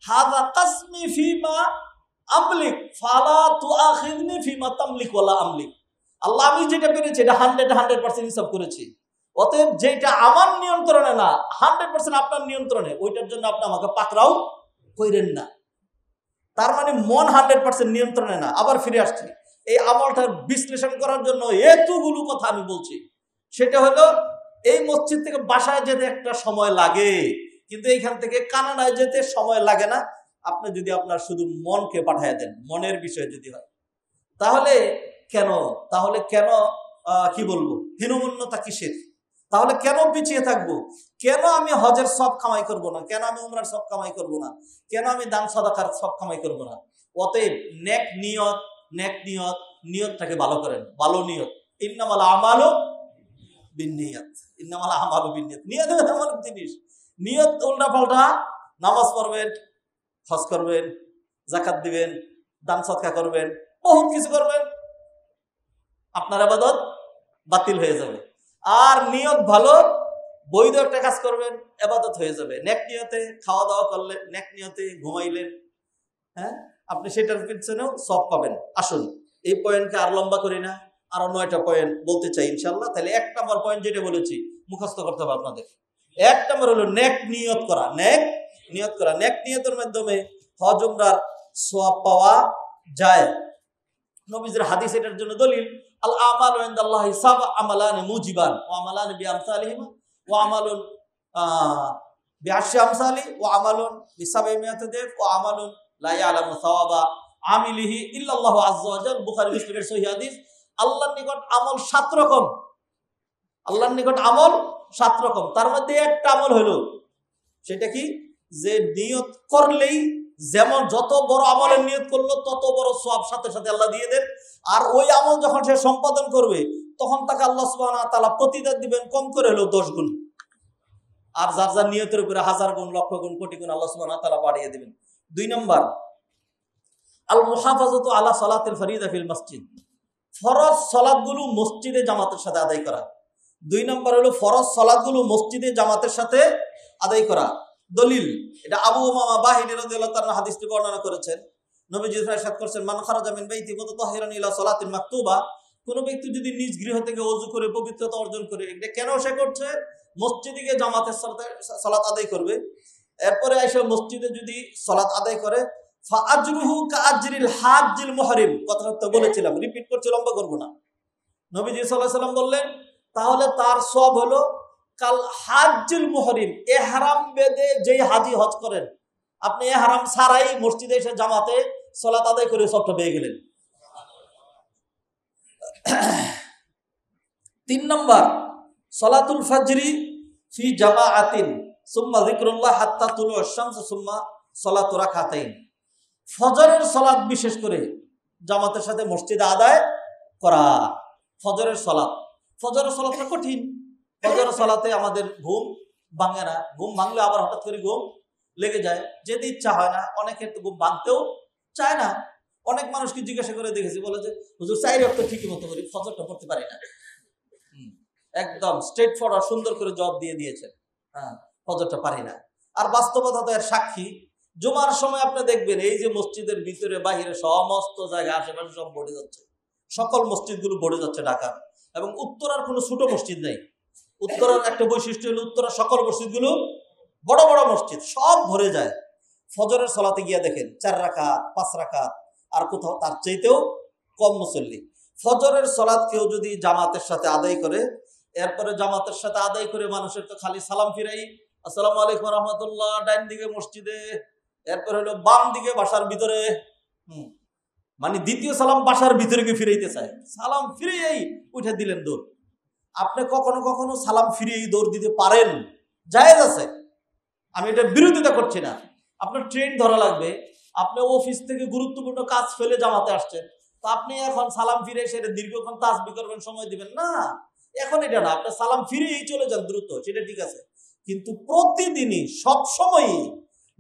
হাযা কাসমি ফিমা আমলিক ফালা তুআখিযনি ফিমা তামলিক ওয়ালা আমলিক। আল্লাহ, আমি যেটা পেরেছি এটা 100% ইনসাফ করেছি, অতএব যেটা আমার নিয়ন্ত্রণে না, 100% আপনার নিয়ন্ত্রণে, ওইটার জন্য আপনি আমাকে পাকড়াও কইরেন না। তার মানে মন 100% নিয়ন্ত্রণে না। আবার ফিরে আসছি এই আমলটার বিশ্লেষণ করার জন্য এতগুলো কথা আমি বলছি। সেটা হলো, এই মসজিদ থেকে বাসায় যেতে একটা সময় লাগে, কিন্তু এইখান থেকে কানাডায় যেতে সময় লাগে না। আপনি যদি আপনার শুধু মনকে পাঠিয়ে দেন, মনের বিষয় যদি হয়, তাহলে কেন কি বলবো, হীনমন্যতা কিসের? তাহলে কেন পিছিয়ে থাকবো? কেন আমি হজের সব কামাই করব না? কেন আমি উমরার সব কামাই করব না? কেন আমি দান সাদাকার সব কামাই করব না? অতএব নেক নিয়ত, নেক নিয়ত, নিয়তটাকে ভালো করেন, ভালো নিয়ত। ইন্নামাল আমালু বিন্নিয়াত, ইন্নামাল আমালু বিন্নিয়াত। নিয়ত এমন জিনিস, নিয়ত উল্টা পাল্টা, নামাজ পড়বেন, হজ করবেন, যাকাত দিবেন, দান সদকা করবেন, বহুত কিছু করবেন, আপনার ইবাদত বাতিল হয়ে যাবে। আর নিয়ত ভালো, বৈধ একটা কাজ করবেন, ইবাদত হয়ে যাবে। নেক নিয়তে খাওয়া দাওয়া করলেন, নেক নিয়তে ঘুমাইলেন, হ্যাঁ, আপনি সেটার পিছনেও সব পাবেন। আসুন, এই পয়েন্টকে আর লম্বা করি না, আরো 9টা পয়েন্ট বলতে চাই ইনশাল্লাহ। তাহলে 1 নম্বর পয়েন্ট যেটা বলেছি মুখস্থ করতে হবে আপনাদের। 1 নম্বর হলো নেক নিয়ত করা, নেক নিয়ত করা। নেক নিয়তের মাধ্যমে হজ উমরার সওয়াব পাওয়া যায়। নবীজির হাদিস এটার জন্য দলিল, আল আমালু ইনদাল্লাহি সাবআ আমালান মুজিবান ওয়া আমালান বিআমসালিহিমা ওয়া আমালুন বিআশরি আমসালি ওয়া আমালুন বিসাবঈমিয়াতি দিফ ওয়া আমালুন লা ইয়ালামু সাওয়াবা আমিলিহি ইল্লাল্লাহু আযজা ওয়া জাল। বুখারী মুসলিমের সহিহ হাদিস। আল্লাহর নিকট আমল 7 রকম, আল্লাহর নিকট আমল 7 রকম। তার মধ্যে একটা আমল হলো, সেটা কি, যে নিয়ত করলেই, যেমন যত বড় আমলের নিয়ত করলো তত বড় সওয়াব সাথে সাথে আল্লাহ দিয়ে দেন। আর ওই আমল যখন সে সম্পাদন করবে তখন তাকে আল্লাহ সুবহানাহু ওয়া তাআলা প্রতিদান দিবেন কম করে হলো 10 গুণ। আর যার যার নিয়তের উপরে 1000 গুণ, লক্ষ গুণ, কোটি গুণ আল্লাহ সুবহানাহু ওয়া তাআলা বাড়িয়ে দিবেন। 2 নম্বর, আল মুহাফাজাতু আলা সালাতিল ফরিদা ফিল মসজিদ। ফরজ সালাতগুলো মসজিদে জামাতের সাথে আদায় করা। 2 নম্বর হলো ফরজ সালাতগুলো মসজিদে জামাতের সাথে আদায় করা। দলিল, এটা আবু উমামা বাহিনী রাদিয়াল্লাহু তাআলা হাদিসটি বর্ণনা করেছেন। নবীজি ইরশাদ করেছেন, মান খারাজা মিন বাইতি মুতাতাহহিরান ইলা সালাতিন মাকতুবা। কোন ব্যক্তি যদি নিজ গৃহ থেকে ওযু করে পবিত্রতা অর্জন করে, এটা কেন সে করছে? মসজিদে গিয়ে জামাতের সাথে সালাত আদায় করবে। এরপরে এসে মসজিদে যদি সালাত আদায় করে, ফা আজরুহু কা আজরিল হাজ্জিল মুহরিম। কথাটা তো বলেছিলাম, রিপিট করছি, লম্বা করব না। নবীজি সাল্লাল্লাহু আলাইহি ওয়াসাল্লাম বললেন, তাহলে তার সওয়াব হলো কাল হাজ্জিল মুহরিম, ইহরাম বেঁধে যেই হাজি হজ করেন, আপনি ইহরাম ছাড়াই মসজিদে এসে জামাতে সালাত আদায় করে সবটা পেয়ে গেলেন। 3 নম্বর, সালাতুল ফজরি ফি জামাআতিন সুম্মা যিকরুল্লাহ হাত্তা তুলুশ শামস সুম্মা সালাতু রাকাতাইন। ফজরের সালাত বিশেষ করে জামাতের সাথে মসজিদে আদায় করা। ফজরের সলাত, ফজরের সলাতটা কঠিন। ফজরের সলাতে আমাদের ঘুম ভাঙে না, ঘুম ভাঙলে আবার হঠাৎ করে ঘুম লেগে যায়, যেতে ইচ্ছা হয় না, অনেকের তো ঘুম ভাঙতেও চায় না। অনেক মানুষকে জিজ্ঞাসা করে দেখেছি, বলে যে হুজুর 4 ওয়াক্ত ঠিকই মতো করি, ফজরটা পড়তে পারি না। একদম স্ট্রেট ফরওয়ার্ড সুন্দর করে জবাব দিয়ে দিয়েছেন, হ্যাঁ ফজরটা পারি না। আর বাস্তবতা তো এর সাক্ষী। জুমার সময় আপনি দেখবেন এই যে মসজিদের ভিতরে বাহিরে সমস্ত জায়গায় আশেপাশে সব ভরে যাচ্ছে, সকল মসজিদগুলো ভরে যাচ্ছে ঢাকা। এবং উত্তরার কোনো ছোট মসজিদ নেই। উত্তরার একটা বৈশিষ্ট্য হলো উত্তরার সকল মসজিদগুলো বড় বড় মসজিদ, সব ভরে যায়। ফজরের সলাতে গিয়া দেখেন 4 রাকাত 5 রাকাত, আর কোথাও তার চাইতেও কম মুসল্লি। ফজরের সলাত কেউ যদি জামাতের সাথে আদায় করে, এরপরে জামাতের সাথে আদায় করে মানুষের তো খালি সালাম ফিরাই, আসসালামু আলাইকুম রহমতুল্লাহ, ডাইন দিকে মসজিদে, এরপর হলো বাম দিকে বাসার ভিতরে। মানে দ্বিতীয় সালাম বাসার ভিতরে গিয়ে ফিরাইতে চায়, সালাম ফিরেই উঠে দিলেন দৌড়। আপনি কখনো কখনো সালাম ফিরিয়েই দৌড় দিতে পারেন, জায়েজ আছে, আমি এটার বিরোধিতা করছি না। আপনার ট্রেন ধরা লাগবে, আপনি অফিস থেকে গুরুত্বপূর্ণ কাজ ফেলে জামাতে আসছেন, তো আপনি এখন সালাম ফিরে সেটা দীর্ঘক্ষণ তাসবিহ করবেন, সময় দিবেন না, এখন এটা না, আপনি সালাম ফিরেই চলে যান দ্রুত, সেটা ঠিক আছে। কিন্তু প্রতিদিনই সব সময়ই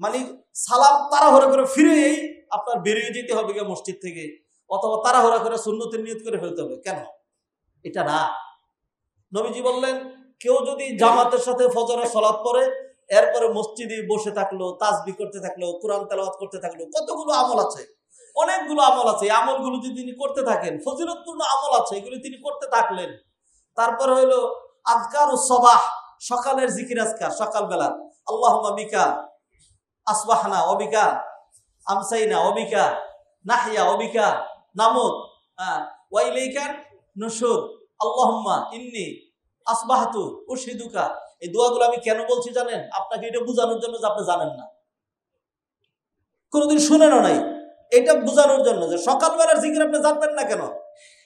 মানে সালাম তাড়াহুড়া করে ফিরেই আপনার বেরিয়ে যেতে হবে গিয়ে মসজিদ থেকে, অথবা তাড়াহুড়া করে সুন্নতের নিয়ত করে ফেলতে হবে, কেন? এটা না। নবীজি বললেন কেউ যদি জামাতের সাথে ফজরের সালাত পড়ে, এরপরে মসজিদে বসে থাকলো, তাসবিহ করতে থাকলো, কোরআন তেলাওয়াত করতে থাকলো, কতগুলো আমল আছে, অনেকগুলো আমল আছে। এই আমলগুলো যদি তিনি করতে থাকেন, ফজিলতপূর্ণ আমল আছে, এগুলি তিনি করতে থাকলেন। তারপরে হইলো আযকারুস সাবাহ, সকালের জিকির আজকার, সকালবেলা আল্লাহুম্মা বিকা আসবাহনা ওয়া বিকা আমসাইনা ওয়া বিকা নাহইয়া ওয়া বিকা নামুত ওয়া ইলাইকা নুশুর আল্লাহুম্মা ইন্নী আসবাহতু উশহিদুকা। এই দোয়াগুলো আমি কেন বলছি জানেন? আপনাকে এটা বোঝানোর জন্য যে আপনি জানেন না, কোনোদিন শুনেনও নাই, এটা বোঝানোর জন্য যে সকালবেলার জিকির আপনি জানবেন না কেন।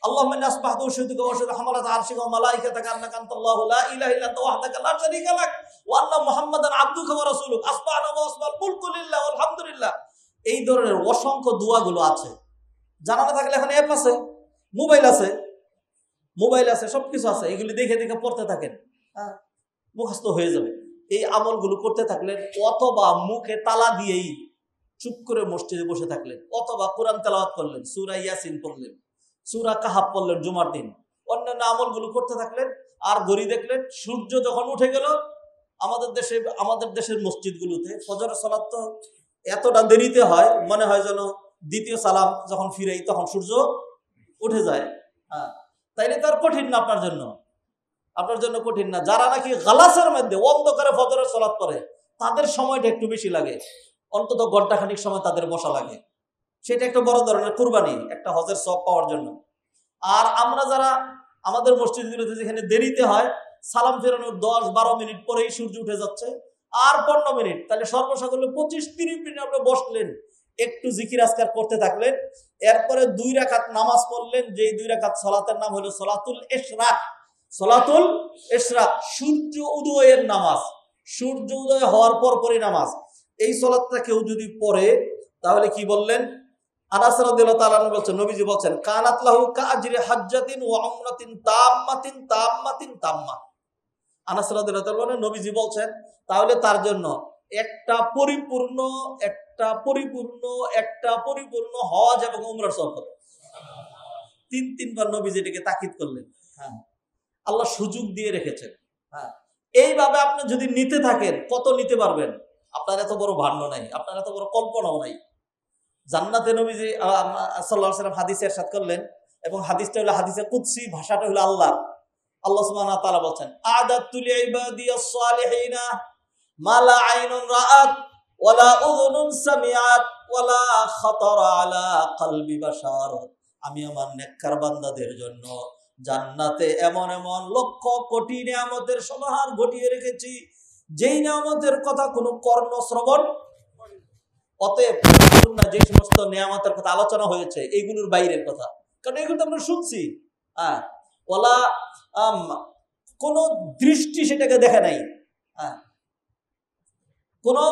আল্লাহুম্মা ইন্নী আসবাহতু উশহিদুকা ওয়া আশহাদু হামালাত আরশিকা ওয়া মালাইকাতাকা আন্নাকা আনতাল্লাহু লা ইলাহা ইল্লা আনতা ওয়াহদাকা লা শারীকা লাক ওয়া আন্না মুহাম্মাদান আবদুকা ওয়া রাসূলুক আসবাহনা ওয়া আসবাল মুলকু লিল্লাহি ওয়াল হামদুলিল্লাহ। এই ধরনের অসংখ্য দোয়াগুলো আছে। জানা না থাকলে এখন অ্যাপ আছে, মোবাইল আছে, সবকিছু আছে, এগুলি দেখে দেখে পড়তে থাকেন, মুখস্থ হয়ে যাবে। এই আমলগুলো করতে থাকলেন, অথবা মুখে তালা দিয়েই চুপ করে মসজিদে বসে থাকলেন, অথবা কোরআন তেলাওয়াত করলেন, সূরা ইয়াসিন পড়লেন, সূরা কাহাফ পড়লেন জুমার দিন, অন্যান্য আমলগুলো করতে থাকলেন। আর ঘড়ি দেখলেন সূর্য যখন উঠে গেল, আমাদের দেশের মসজিদগুলোতে ফজরের সালাত তো এতটা দেরিতে হয়, মনে হয় যেন দ্বিতীয় সালাম যখন ফিরাই তখন সূর্য উঠে যায়। তাইলে তো আর কঠিন না আপনার জন্য কঠিন না। যারা নাকি গালাসের মধ্যে অন্ধকারে ফজরের সালাত পড়ে, তাদের সময়টা একটু বেশি লাগে, অন্তত ঘন্টাখানিক সময় তাদের বসা লাগে। সেটা একটা বড় ধরনের কুরবানি, একটা হজের সওয়াব পাওয়ার জন্য। আর আমরা যারা আমাদের মসজিদগুলোতে যেখানে দেরিতে হয়, সালাম ফেরানোর 10-12 মিনিট পরেই সূর্য উঠে যাচ্ছে, আর 15 মিনিট, তাহলে সর্বসাকুল্য 25-30 মিনিট আপনি বসলেন, একটু জিকির আজকার করতে থাকলেন, এরপরে 2 রাকাত নামাজ পড়লেন, যেই 2 রাকাত সালাতের নাম হলো সালাতুল ইশরাক। সালাতুল ইশরাক সূর্য উদয়ের নামাজ, সূর্য উদয় হওয়ার পরই নামাজ। এই সালাতটা কেউ যদি পড়ে, তাহলে কি বললেন? আনাস রাদিয়াল্লাহু তাআলা আনহু বলেন, নবীজি বলেন কানাত লাহু কাআজরি হাজ্জাতিন ওয়া উমরাতিন তাম্মা। আনাস রাদিয়াল্লাহু তাআলা বলেন, নবীজি বলেন তাহলে তার জন্য একটা পরিপূর্ণ হজ এবং উমরার সওয়াব হবে। 3 বার নবীজি এটাকে তাকিদ করলেন। আল্লাহ সুযোগ দিয়ে রেখেছেন। এইভাবে আপনি যদি নিতে থাকেন, কত নিতে পারবেন? আপনার এত বড় ভাণ্ড নাই, আপনার এত বড় কল্পনাও নাই। জান্নাতে নবীজি সাল্লাল্লাহু আলাইহি ওয়াসাল্লাম হাদিসে ইরশাদ করলেন, এবং হাদিসটা হলো হাদিসে কুদসি, ভাষাটা হলো আল্লাহ সুবহানাহু ওয়া তাআলা বলেন, আ'দাতু লিইবাদিয়াস সালিহিনা মা লা আইনুন রাআত ওয়া লা উযুনুন সামিআত ওয়া লা খাতারা আলা কলবি বাশার। আমি আমার নেককার বান্দাদের জন্য জান্নাতে এমন এমন লক্ষ কোটি নিয়ামতের সমাহার ঘটিয়ে রেখেছি, যেই নিয়ামতের কথা কোনো কর্ণ শ্রবণ। অতএব যে সমস্ত নিয়ামতের কথা আলোচনা হয়েছে, এইগুলোর বাইরের কথা, কারণ এগুলো তো আমরা শুনছি, ওলা কোন দৃষ্টি সেটাকে দেখে নাই, কোনো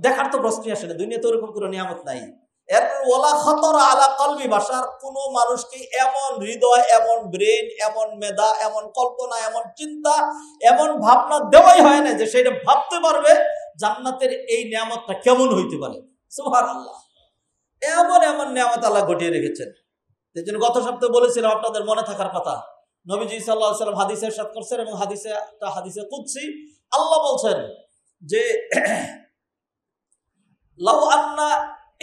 দেখার তো প্রশ্নই আসে না, দুনিয়াতে ওরকম কোনো নিয়ামত নাই। এরপর ওয়ালা খাতারা আলা কলবি বাশার, কোনো মানুষকে এমন হৃদয়, এমন ব্রেন, এমন মেধা, এমন কল্পনা, এমন চিন্তা, এমন ভাবনা দেওয়াই হয় না যে সেটা ভাবতে পারবে জান্নাতের এই নিয়ামতটা কেমন হইতে পারে। সুবহানাল্লাহ, এমন এমন নিয়ামত আল্লাহ ঘটিয়ে রেখেছেন। এই জন্য গত সপ্তাহে বলেছিলাম আপনাদের মনে থাকার কথা, নবীজি সাল্লাল্লাহু আলাইহি সাল্লাম হাদিসে ইরশাদ করছেন, এবং হাদিসে কুদসি আল্লাহ বলছেন যে লাউ আন্না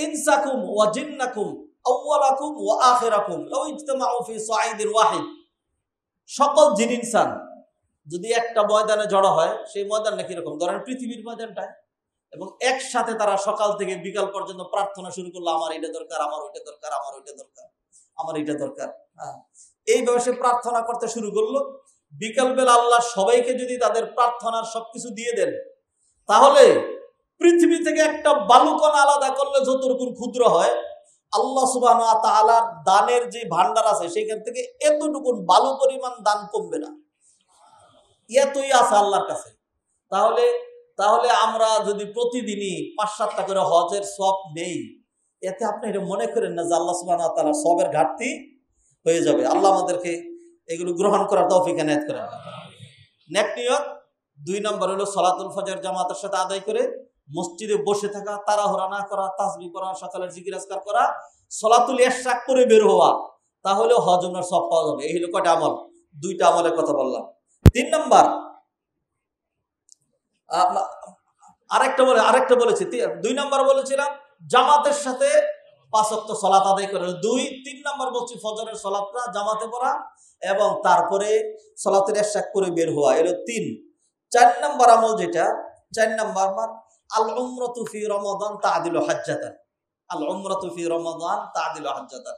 ইনসাকুম ওয়া জিন্নাকুম আউওয়ালাকুম ওয়া আখিরাকুম লাউ ইজতামাউ ফি সাঈদিন ওয়াহিদ, সকল জিন ইনসান যদি একটা ময়দানে জড়ো হয়, সেই ময়দানটা কিরকম, ধরেন পৃথিবীর ময়দানটায়, এবং একসাথে তারা সকাল থেকে বিকাল পর্যন্ত প্রার্থনা শুরু করলো, আমার এটা দরকার, আমার ওইটা দরকার, আমার ওইটা দরকার, আমার এটা দরকার, এইভাবে সে প্রার্থনা করতে শুরু করলো। বিকালবেলা আল্লাহ সবাইকে যদি তাদের প্রার্থনার সবকিছু দিয়ে দেন, তাহলে পৃথিবী থেকে একটা বালুকণা আলাদা করলে যতটুকু ক্ষুদ্র হয়, আল্লাহ সুবহানাহু ওয়া তাআলার দানের যে ভান্ডার আছে সেখান থেকে এতটুকু বালু পরিমাণ দান কমবে না, এতই আছে আল্লাহর কাছে। তাহলে আমরা যদি প্রতিদিনই 5-7টা করে হজের সওয়াব নেই, এতে আপনি এটা মনে করেন না যে আল্লাহ সুবহানাহু ওয়া তাআলার সওয়াবের ঘাটতি হয়ে যাবে। আল্লাহ আমাদেরকে এগুলো গ্রহণ করার তৌফিক এনায়েত করেন। নেক নিয়ত 2 নম্বর হলো সালাতুল ফজর জামাতের সাথে আদায় করে মসজিদে বসে থাকা, তাড়াহুড়া না করা, তাসবিহ করা, সকালের জিকির আজকার করা, সালাতুল ইশা করে বের হওয়া, তাহলে হজ উমরার সওয়াব পাওয়া যাবে। এই হলো কয়টা আমল, 2টা আমলের কথা বললাম। 3 নম্বর আরেকটা বলেছি, 2 নম্বর বলেছিলাম জামাতের সাথে 5 ওয়াক্ত সালাত আদায় করে, 2-3 নম্বর বলছি ফজরের সালাতটা জামাতে পড়া, এবং তারপরে সালাতুল ইশা করে বের হওয়া, এর 3। 4 নম্বর আমল যেটা, 4 নম্বর আল উমরাতু ফি রমাদান তা'দিলু হাজ্জাতান। আল উমরাতু ফি রমাদান তা'দিলু হাজ্জাতান,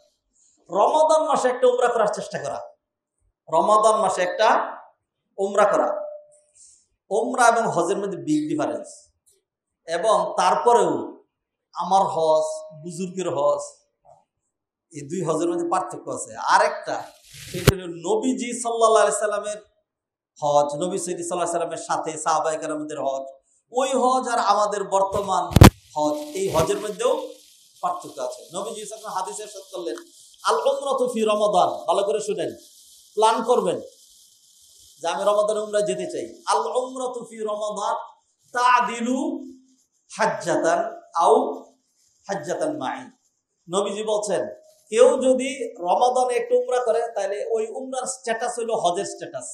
রমাদান মাসে একটা উমরা করার চেষ্টা করা, রমাদান মাসে একটা উমরা করা। উমরা এবং হজের মধ্যে বিগ ডিফারেন্স, এবং তারপরেও আমার হজ, বুজুর্গের হজ, এই 2 হজের মধ্যে পার্থক্য আছে। আরেকটা সেটা হলো নবীজি সাল্লাল্লাহু আলাইহি সাল্লামের হজ, নবী সাল্লাল্লাহু আলাইহি সাল্লামের সাথে সাহাবায়ে কেরামদের হজ, ওই হজ আর আমাদের বর্তমান হজ, এই হজের মধ্যেও পার্থক্য আছে। নবীজি সাল্লাল্লাহু আলাইহি সাল্লাম হাদিসে ইরশাদ করলেন আল উমরাতু ফি রমাদান, ভালো করে শুনেন, প্ল্যান করবেন যে আমি রমাদানে উমরা যেতে চাই। আল উমরাতু ফি রমাদান তা'দিলু হাজ্জাতান আও হাজ্জাতান মাই। নবীজি বলছেন কেউ যদি রমাদানে একটু উমরা করে, তাহলে ওই উমরার স্ট্যাটাস হলো হজের স্ট্যাটাস।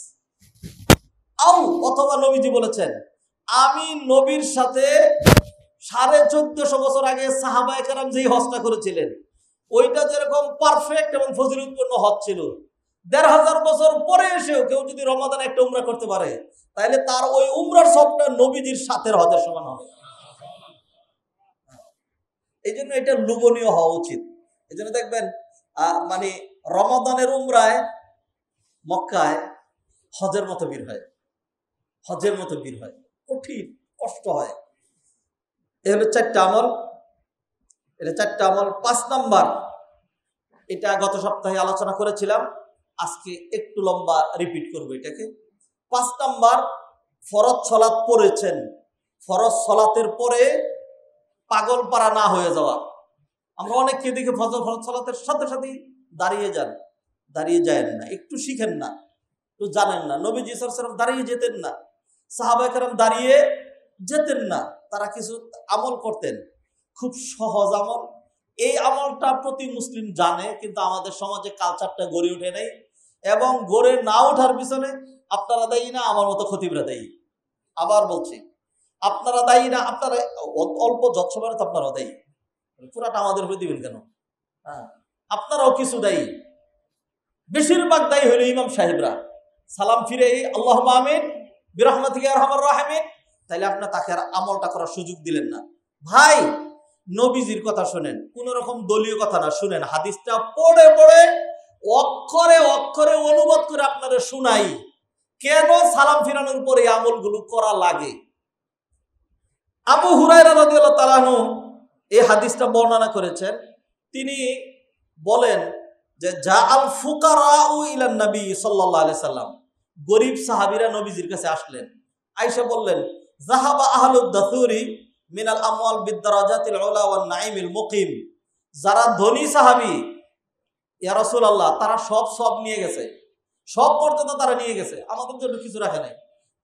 আও অথবা নবীজি বলেছেন আমি নবীর সাথে 1450 বছর আগে সাহাবায়ে কেরাম যেই হজটা করেছিলেন, ওইটা যেরকম পারফেক্ট এবং ফজিলতপূর্ণ হজ ছিল, 1500 বছর পরে এসেও কেউ যদি রমাদানে একটা উমরা করতে পারে, তাহলে তার ওই উমরার সবটা নবীজির সাথে হজের সমান হবে। এই জন্য এটা লোভনীয় হওয়া উচিত। এই জন্য দেখবেন মানে রমাদানের উমরায় মক্কায় হজের মতো ভিড় হয়, হজের মতো ভিড় হয়, কঠিন কষ্ট হয়। এ হলো 4টা আমল, এটা 4টা আমল। 5 নম্বর, এটা গত সপ্তাহে আলোচনা করেছিলাম, আজকে একটু লম্বা রিপিট করবো এটাকে। 5 নম্বর, ফরজ সালাত পড়েছেন, ফরজ সালাতের পরে পাগল পারা না হয়ে যাওয়া। আমরা অনেককে দেখে ফরজ সালাতের সাথে সাথেই দাঁড়িয়ে যায় না, একটু শিখেন না, একটু জানেন না। নবীজি সাল্লাল্লাহু আলাইহি ওয়াসাল্লাম দাঁড়িয়ে যেতেন না, সাহাবায়ে কেরাম দাঁড়িয়ে যেতেন না, তারা কিছু আমল করতেন, খুব সহজ আমল। এই আমলটা প্রতি মুসলিম জানে, কিন্তু আমাদের সমাজে কালচারটা গড়ে ওঠে নাই, এবং গড়ে না ওঠার পিছনে আপনারা দায়ী না, আমার মতো খতিবরা দায়ী। আবার বলছি, আপনারা দায়ী না, আপনারা অল্প যচ্ছবারে তো আপনারাও দায়ী, পুরাটা আমাদের উপরে দিবেন কেন? আপনারাও কিছু দায়ী, বেশিরভাগ দায়ী হইল ইমাম সাহেবরা। সালাম ফিরে আল্লাহুম্মা আমিন বিরহমাতিকা ইয়া আরহামার রাহিমিন, তাইলে আপনি তাকে আর আমলটা করার সুযোগ দিলেন না। ভাই, নবীজির কথা শুনেন, কোন রকম দলীয় কথা না, শুনেন হাদিসটা পড়ে পড়ে অক্ষরে অক্ষরে অনুবাদ করে আপনাদের শুনাই কেন সালাম ফিরানোর পরে এই আমলগুলো করা লাগে। আবু হুরায়রা রাদিয়াল্লাহু তাআলা আনহু এই হাদিসটা বর্ণনা করেছেন। তিনি বলেন যে জাআল ফুকারাউ ইলান নবী সাল্লাল্লাহু আলাইহি সাল্লাম, গরীব সাহাবীরা নবীজির কাছে আসলেন, আয়েশা বললেন যাহাবা আহলুদ দাসুরি মিনাল আমওয়াল বিদ দারাজাতিল উলা ওয়ান নাঈমিল মুকিম, যারা ধনী সাহাবী ইয়া রাসূলুল্লাহ তারা সব নিয়ে গেছে, সব মর্যাদা তারা নিয়ে গেছে, আমাদের জন্য কিছু রাখে নাই।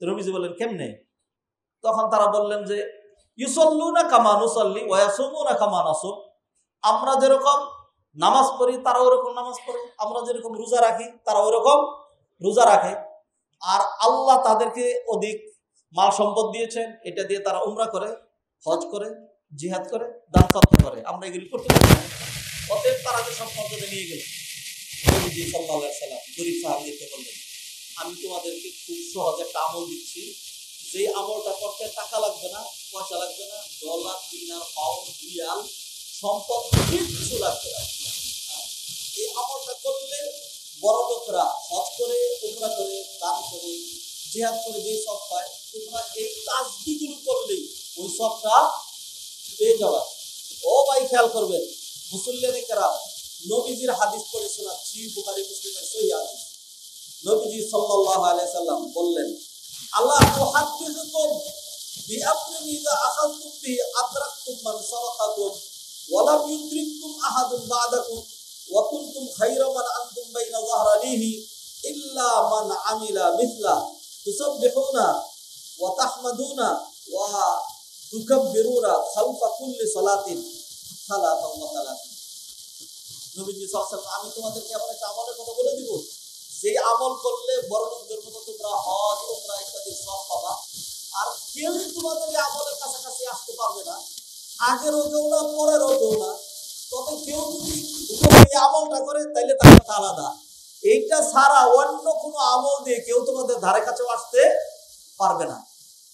নবীজি বললেন কেমনে? তখন তারা বললেন যে ইউসাল্লুনা কামা নুসাল্লি ওয়া ইয়াসুমুনা কামা নাসুম, আমরা যেরকম নামাজ পড়ি তারা ওরকম নামাজ পড়ে, আমরা যেরকম রোজা রাখি তারা ওরকম রোজা রাখে, আর আল্লাহ তাদেরকে অধিক মাল সম্পদ দিয়েছেন, এটা দিয়ে তারা উমরা করে, হজ করে, জিহাদ করে, দান সদকা করে, আমরা এগুলি করতে পারি না। অতএব তারা যে সব মর্যাদা নিয়ে গেল, নবীজি সাল্লাল্লাহু আলাইহি সাল্লাম গরীব সাহাবীদেরকে বললেন আমি তোমাদেরকে খুব সহজ একটা আমল দিচ্ছি, যে আমলটা করতে টাকা লাগবে না, পয়সা লাগবে না, ডলার, দিনার, পাউন্ড, রিয়াল, সম্পদ কিচ্ছু লাগবে না। এই আমলটা করলে বড় লোকরা হজ করে, উমরা করে, দান করে, জিহাদ করে যে সব পায়, তোমরা এই তাসবিহগুলো করলেই ওই সবটা পেয়ে যাওয়া। ও ভাই খেয়াল করবেন, মুসল্লিয়ানে কেরাম নবীজির হাদিস পড়ে শোনাচ্ছি, বুখারী মুসলিমের সহিহ হাদিস। নবীজি সাল্লাল্লাহু আলাইহি সাল্লাম বললেন আল্লাহ তুহাদ্দিসুকুম বিআমরিন ইযা আখাযতুম বিহি আদরাকতুম মান সাবাকাকুম ওয়া লাম ইউদরিককুম আহাদুন বা'দাকুম ওয়া কুনতুম খায়রা মান আনতুম বাইনা যাহরানিহি ইল্লা মান আমিলা মিছলা তুসাব্বিহুনা ওয়া তাহমাদুনা ওয়া তুকাব্বিরুনা খালফা কুল্লি সালাতিন সালাতান ওয়া সালাতিন। নবীজি সাল্লাল্লাহু আলাইহি ওয়াসাল্লাম আমি তোমাদেরকে এমন একটা আমলের কথা বলে দিব, যে আমল করলে বড় লোকদের মতো তোমরা হজ, উমরা ইত্যাদি সব পাবা, আর কেউ তোমাদের এই আমলের কাছাকাছি আসতে পারবে না, আগেরও কেউ না, পরেরও কেউ না। তবে কেউ যদি এই আমলটা করে তাইলে তার কথা আলাদা, এইটা ছাড়া অন্য কোনো আমল দিয়ে কেউ তোমাদের ধারে কাছেও আসতে পারবে না।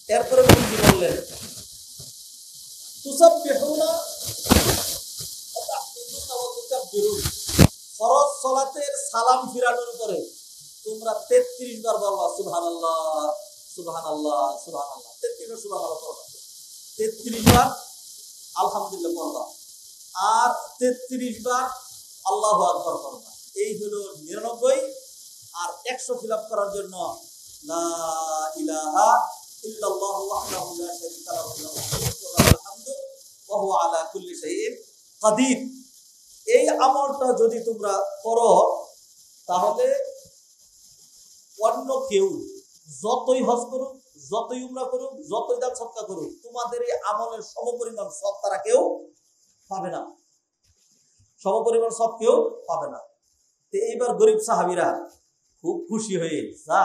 এরপরে নবীজি বললেন তুসাব্বিহুনা ওয়া তাহমিদুনা ওয়া তুকাব্বিরুন, ফরজ সালাতের সালাম ফিরানোর পরে তোমরা 33 বার বলবা সুবহানাল্লাহ সুবহানাল্লাহ সুবহানাল্লাহ, 33 বার সুবহানাল্লাহ পড়বা, 33 বার আলহামদুলিল্লাহ পড়বা, আর 33 বার আল্লাহু আকবার পড়বা। এই হলো 99। আর 100 ফিল আপ করার জন্য লা ইলাহা ইল্লাল্লাহু ওয়াহদাহু লা শারীকা লাহু লাহুল হামদু ওয়া হুয়া আলা কুল্লি শাইইন কাদির। এই আমলটা যদি তোমরা করো তাহলে অন্য কেউ যতই হজ করুক, যতই উমরা করুক, যতই দান সদকা করুক, তোমাদের এই আমলের সমপরিমাণ সব তারা কেউ পাবে না, সমপরিমাণ সব কেউ পাবে না। তো এইবার গরিব সাহাবীরা খুব খুশি হয়ে যা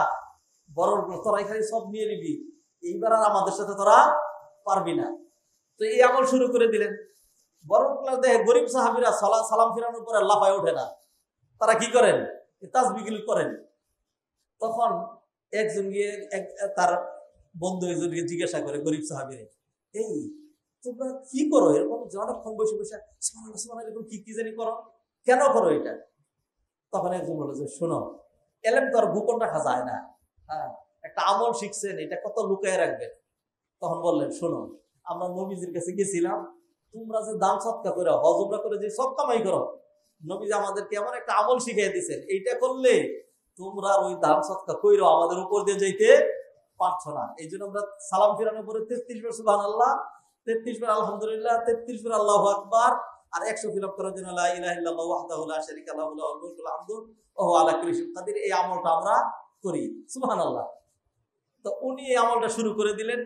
বড় তোরা এখানে সব নিয়ে নিবি, এইবার আর আমাদের সাথে তোরা পারবি না। তো এই আমল শুরু করে দিলেন। বড় দেখে গরিব সাহাবীরা সালাম ফিরানোর পরে লাফায় ওঠে না, তারা কি করেন? তাসবিহ করেন। তখন একজন গিয়ে তার বন্ধু একজনকে জিজ্ঞাসা করে গরিব সাহাবীরে, এই তোমরা কি করো এরকম অনেকক্ষণ বসে বসে এরকম কি জানি করো, কেন করো এটা? তখন একজন বলে যে শোনো, এলেম তো আর গোপন রাখা যায় না, হ্যাঁ একটা আমল শিখছেন, এটা কত লুকায় রাখবেন। তখন বললেন শোনো, আমরা নবীজির কাছে গেছিলাম, তোমরা যে দান সৎকা করে, হজ উমরা করে যে সব কামাই করো, নবীজি আমাদেরকে এমন একটা আমল শিখিয়ে দিয়েছেন, এইটা করলে তোমরা ওই দান সৎকা কইরো আমাদের উপর দিয়ে যাইতে পারছো না। এই জন্য আমরা সালাম ফিরানোর পরে 33 বার সুবহানাল্লাহ, 33 বার আলহামদুলিল্লাহ, 33 বার আল্লাহু আকবার, আর 100 ফিল আপ করার জন্য লা ইলাহা ইল্লাল্লাহু ওয়াহদাহু লা শারীকা লাহু লাহুল মুলকু ওয়া লাহুল হামদু ওয়া হুয়া আলা কুল্লি শাইইন কাদির। এই আমলটা আমরা করি সুবহানাল্লাহ। তো উনি এই আমলটা শুরু করে দিলেন,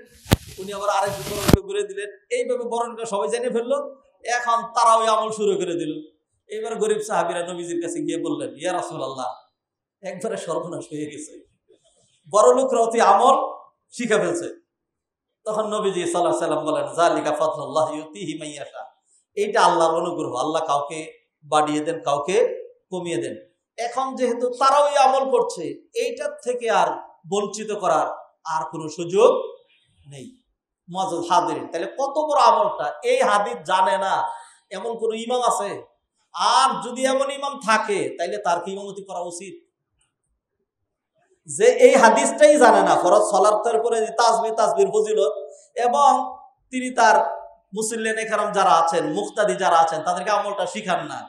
উনি আবার আরেক বড়কে ঘুরে দিলেন, এইভাবে বরণটা সবাই জেনে ফেললো। এখন তারা ওই আমল শুরু করে দিল। এইবার গরিব সাহাবীরা নবীজির কাছে গিয়ে বললেন ইয়া রাসূলুল্লাহ, একবারে সর্বনাশ হয়ে গেছে, বড় লোকরা অতি আমল শিখে ফেলছে। তখন নবীজি সাল্লাল্লাহু আলাইহি ওয়াসাল্লাম বলেন যালিকা ফাদলুল্লাহ ইউতিহি মান ইয়াশা, এইটা আল্লাহর অনুগ্রহ, আল্লাহ কাউকে বাড়িয়ে দেন, কাউকে কমিয়ে দেন। এখন যেহেতু তারা ওই আমল করছে, এইটার থেকে আর বঞ্চিত করার আর কোনো সুযোগ নেই। মুআজ্জাজ হাজিরিন, তাহলে কত বড় আমলটা এই হাদিস জানে না এমন কোন ইমাম আছে? আর যদি এমন ইমাম থাকে তাইলে তার কি ইমামতি করা উচিত? যে এই হাদিসটাই জানে না, ফরজ সালাতের পরে তাসবিহ ফজিলত, এবং তিনি তার মুসল্লিনে কেরাম যারা আছেন, মুক্তাদি যারা আছেন, তাদেরকে আমলটা শিখান না,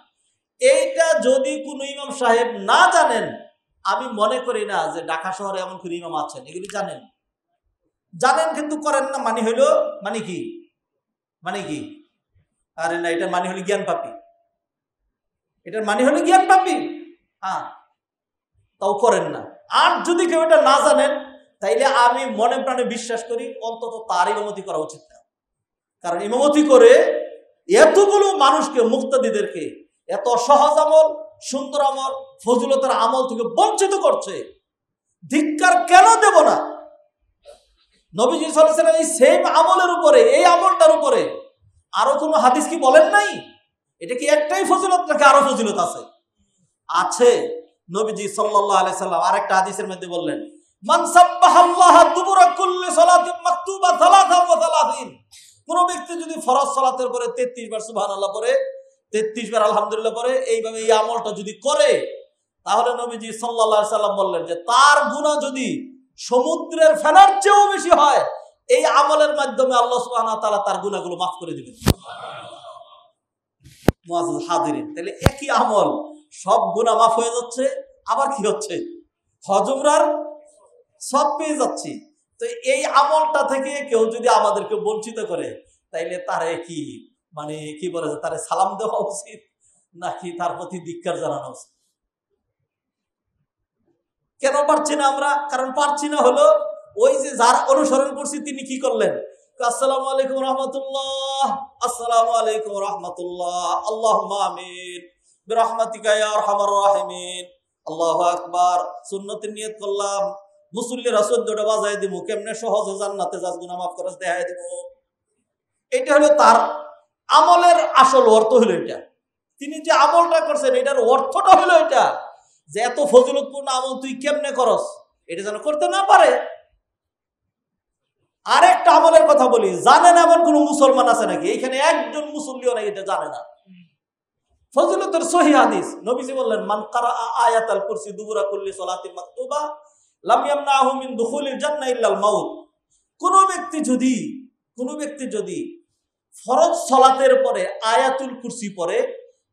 এইটা যদি কোনো ইমাম সাহেব না জানেন, আমি মনে করি না যে ঢাকা শহরে এমন কোন ইমাম আছেন এগুলি জানেন। জানেন কিন্তু করেন না, মানে কি? আরে না, এটা মানে হলো জ্ঞান পাপী। এটার মানে হলো জ্ঞান পাবি, হ্যাঁ, তাও করেন না। আর যদি কেউ এটা না জানেন, তাইলে আমি মনে প্রাণে বিশ্বাস করি অন্তত তার ইমামতি করা উচিত না। কারণ ইমামতি করে এতগুলো মানুষকে, মুক্তাদিদেরকে এত সহজ আমল, সুন্দর আমল, ফজিলতের আমল থেকে বঞ্চিত করছে। ধিক্কার কেন দেব না? নবীজি সাল্লাল্লাহু আলাইহি ওয়াসাল্লাম এই সেম আমলের উপরে, এই আমলটার উপরে আরো কোনো হাদিস কি বলেন নাই? এটা কি একটাই ফজিলত নাকি আরো ফজিলত আছে? আছে। নবীজি সাল্লাল্লাহু আলাইহি সাল্লাম আরেকটা হাদিসের মধ্যে বললেন, মান সাব্বাহাল্লাহ দুবুরা কুল্লি সালাতিন মাকতুবা 33। কোন ব্যক্তি যদি ফরজ সালাতের পরে 33 বার সুবহানাল্লাহ পড়ে, 33 বার আলহামদুলিল্লাহ পড়ে, এইভাবে এই আমলটা যদি করে, তাহলে নবীজি সাল্লাল্লাহু আলাইহি সাল্লাম বললেন যে তার গুনাহ যদি সমুদ্রের ফেনার চেয়েও বেশি হয়, এই আমলের মাধ্যমে আল্লাহ সুবহানাহু ওয়া তাআলা তার গুনাহগুলো মাফ করে দিবেন। মুআজ্জাজ হাজিরিন, তাহলে একই আমল, সব গুনাহ মাফ হয়ে যাচ্ছে, আবার কি হচ্ছে? হজ উমরার সব পেয়ে যাচ্ছি। তো এই আমলটা থেকে কেউ যদি আমাদেরকে বঞ্চিত করে, তাইলে তারে কি মানে কি বলে, তারে সালাম দেওয়া উচিত নাকি তার প্রতি ধিক্কার জানানো উচিত? কেন পারছি না আমরা? কারণ পারছি না হলো ওই যে যার অনুসরণ করছি তিনি কি করলেন, আসসালামু আলাইকুম রাহমাতুল্লাহ, আসসালামু আলাইকুম রাহমাতুল্লাহ, আল্লাহুম্মা আমিন বিরহমাতিকা ইয়া আরহামার রাহিমিন, আল্লাহু আকবার। সুন্নতের নিয়ত করলাম, মুসল্লি রাসূল দোড়া বাজায় দিব, কেমনে সহজে জান্নাতে যাস, গুনাহ মাফ করে দেখায় দিব। এটা হলো তার আমলের আসল অর্থ হলো এটা। তিনি যে আমলটা করছেন এটার অর্থটা হলো এটা, যে এত ফজিলতপূর্ণ আমল তুই কেমনে করস, এটা যেন করতে না পারে। আরেকটা আমলের কথা বলি, জানেন এমন কোন মুসলমান আছে নাকি? এখানে একজন মুসল্লিও নাকি এটা জানে না। ফজিলতের সহিহ হাদিস, নবীজি বললেন, মান কারা আয়াতাল কুরসি দুবুরা কুল্লি সালাতিন মাকতুবা লাম ইয়ামনাহু মিন দুখুলিল জান্নাহ ইল্লাল মাউত। কোন ব্যক্তি যদি ফরজ সালাতের পরে আয়াতুল কুরসি পড়ে,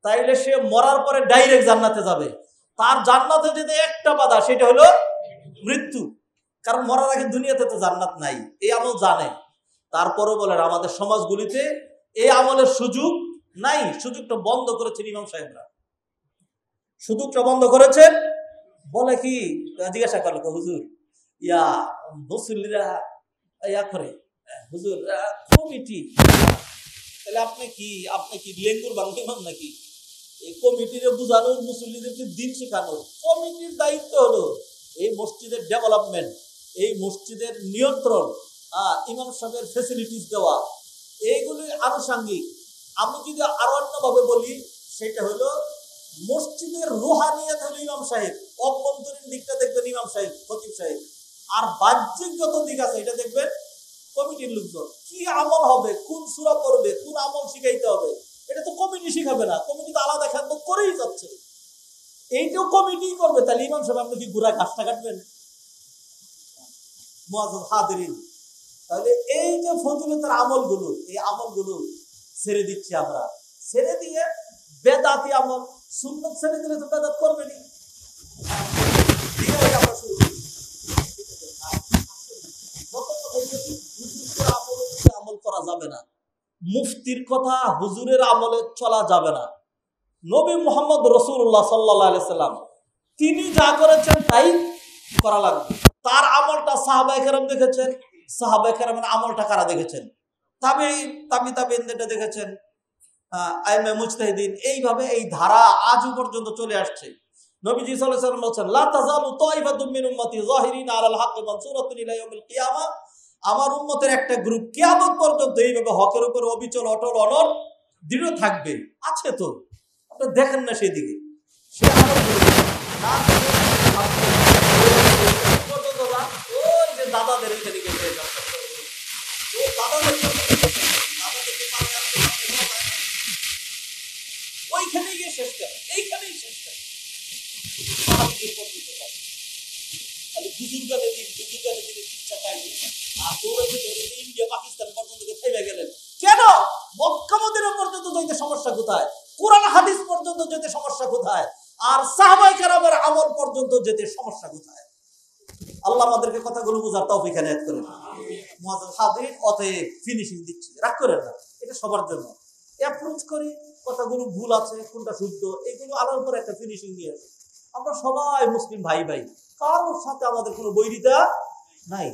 তাইলে সে মরার পরে ডাইরেক্ট জান্নাতে যাবে। তার জান্নাতে যেতে একটা বাধা, সেটা হলো মৃত্যু। কারণ মরার আগে দুনিয়াতে তো জান্নাত নাই, এই আমল জানে। তারপরও বলেন আমাদের সমাজগুলিতে এই আমলের সুযোগ নাই। সুযোগটা বন্ধ করেছেন ইমাম সাহেবরা, সুযোগটা বন্ধ করেছেন। বলে কি, জিজ্ঞাসা করলো, হুজুর ইয়া মুসল্লিরা ইয়া করে, হুজুর কমিটি, তাহলে আপনি কি লেঙ্গুর বাংলা ইমাম নাকি? এই কমিটিরে বুঝানোর, মুসল্লিদেরকে দিন শেখানোর। কমিটির দায়িত্ব হলো এই মসজিদের ডেভেলপমেন্ট, এই মসজিদের নিয়ন্ত্রণ, ইমাম সাহেবের ফেসিলিটিস দেওয়া, এইগুলি আনুষঙ্গিক। আমি যদি আরো অন্যভাবে বলি, সেটা হলো মসজিদের রুহানিয়াত হলো ইমাম সাহেব, অভ্যন্তরীণ দিকটা দেখবেন ইমাম সাহেব, খতিব সাহেব, আর বাহ্যিক যত দিক আছে এটা দেখবেন কমিটির লোকজন। কি আমল হবে, কোন সূরা পড়বে, কোন আমল শিখাইতে হবে, এটা তো কমিটি শিখাবে না, কমিটি তো আলাদা খেয়াল করেই যাচ্ছে, এইটাও কমিটি করবে। তাহলে ইমাম সাহেব আপনি কি গুড়া ঘাসটা কাটবেন? মুআজ্জাজ হাজিরিন, তাহলে এই যে ফজিলতের আমলগুলো, এই আমলগুলো ছেড়ে দিচ্ছি আমরা। ছেড়ে দিয়ে বেদাতি আমল, সুন্নাত ছেড়ে দিলে তো বেদাত করবেনই। আমল করা যাবে না, মুফতির কথা হুজুরের আমলে চলা যাবে না। নবী মুহাম্মদ রাসূলুল্লাহ সাল্লাল্লাহু আলাইহি সাল্লাম তিনি যা করেছেন তাই করা লাগবে। তার আমলটা সাহাবায়ে কেরাম দেখেছেন, সাহাবায়ে কেরামের আমলটা কারা দেখেছেন? তাবিঈনরা দেখেছেন, আইমে মুজতাহিদিন, এইভাবে এই ধারা আজও পর্যন্ত চলে আসছে। নবীজি সাল্লাল্লাহু আলাইহি ওয়াসাল্লাম বলেছেন, লা তাযালু তাইফাতুম মিন উম্মতি যাহিরিনা আলাল হাক্কি মানসুরাতুন ইলা ইয়াউমিল কিয়ামা। আমার উম্মতের একটা গ্রুপ কিয়ামত পর্যন্ত এইভাবে হকের উপর অবিচল, অটল, অনড়, দৃঢ় থাকবে। আছে তো, আপনি দেখেন না সেদিকে, সে ওই যে দাদাদের এইখানে গেছে, ওইখানে গিয়ে শেষ করে, এইখানেই শেষ করে। ইন্ডিয়া পাকিস্তান পর্যন্ত থেমে গেলেন কেন? মক্কা মদিনা পর্যন্ত যেতে সমস্যা কোথায়? কোরআন হাদিস পর্যন্ত যেতে সমস্যা কোথায়? আর সাহাবায়ে কেরামের আমল পর্যন্ত যেতে সমস্যা কোথায়? আল্লাহ আমাদেরকে কথাগুলো বোঝার তৌফিক এনায়েত করেন। মুআজ্জাজ হাজিরিন, অতএব ফিনিশিং দিচ্ছি, রাগ করেন না, এটা সবার জন্য। অ্যাপ্রোচ করি, কথাগুলো ভুল আছে, কোনটা শুদ্ধ, এগুলো আলার উপর একটা ফিনিশিং নিয়ে আসি। আমরা সবাই মুসলিম ভাই ভাই, কারোর সাথে আমাদের কোনো বৈরিতা নাই,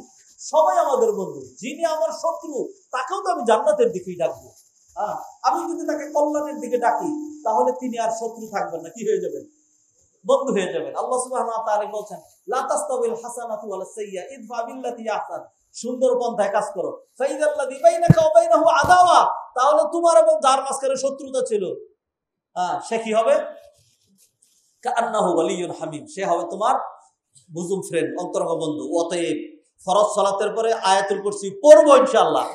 সবাই আমাদের বন্ধু। যিনি আমার শত্রু তাকেও তো আমি জান্নাতের দিকেই ডাকবো। হ্যাঁ, আমি যদি তাকে কল্যাণের দিকে ডাকি তাহলে তিনি আর শত্রু থাকবেন না, কি হয়ে যাবেন? বন্ধু হয়ে যাবেন। আল্লাহ সুবহানাহু ওয়া তাআলা বলেন, লা তাস্তাবিল হাসানাতু ওয়ালা সাইয়্যা ইদফা বিল্লাতি আহসান, সুন্দর পন্থায় কাজ করো। ফাইদাল্লাযী বাইনাকা ওয়া বাইনাহু আদাওয়া, তাহলে তোমার এবং যার মাঝখানে শত্রুতা ছিল, সে কি হবে? কাআন্নাহু ওয়ালিয়্যুন হামিম, সে হবে তোমার বুজুম ফ্রেন্ড, অন্তরঙ্গ বন্ধু। অতএব ফরজ সালাতের পরে আয়াতুল কুরসি পড়বো ইনশাআল্লাহ।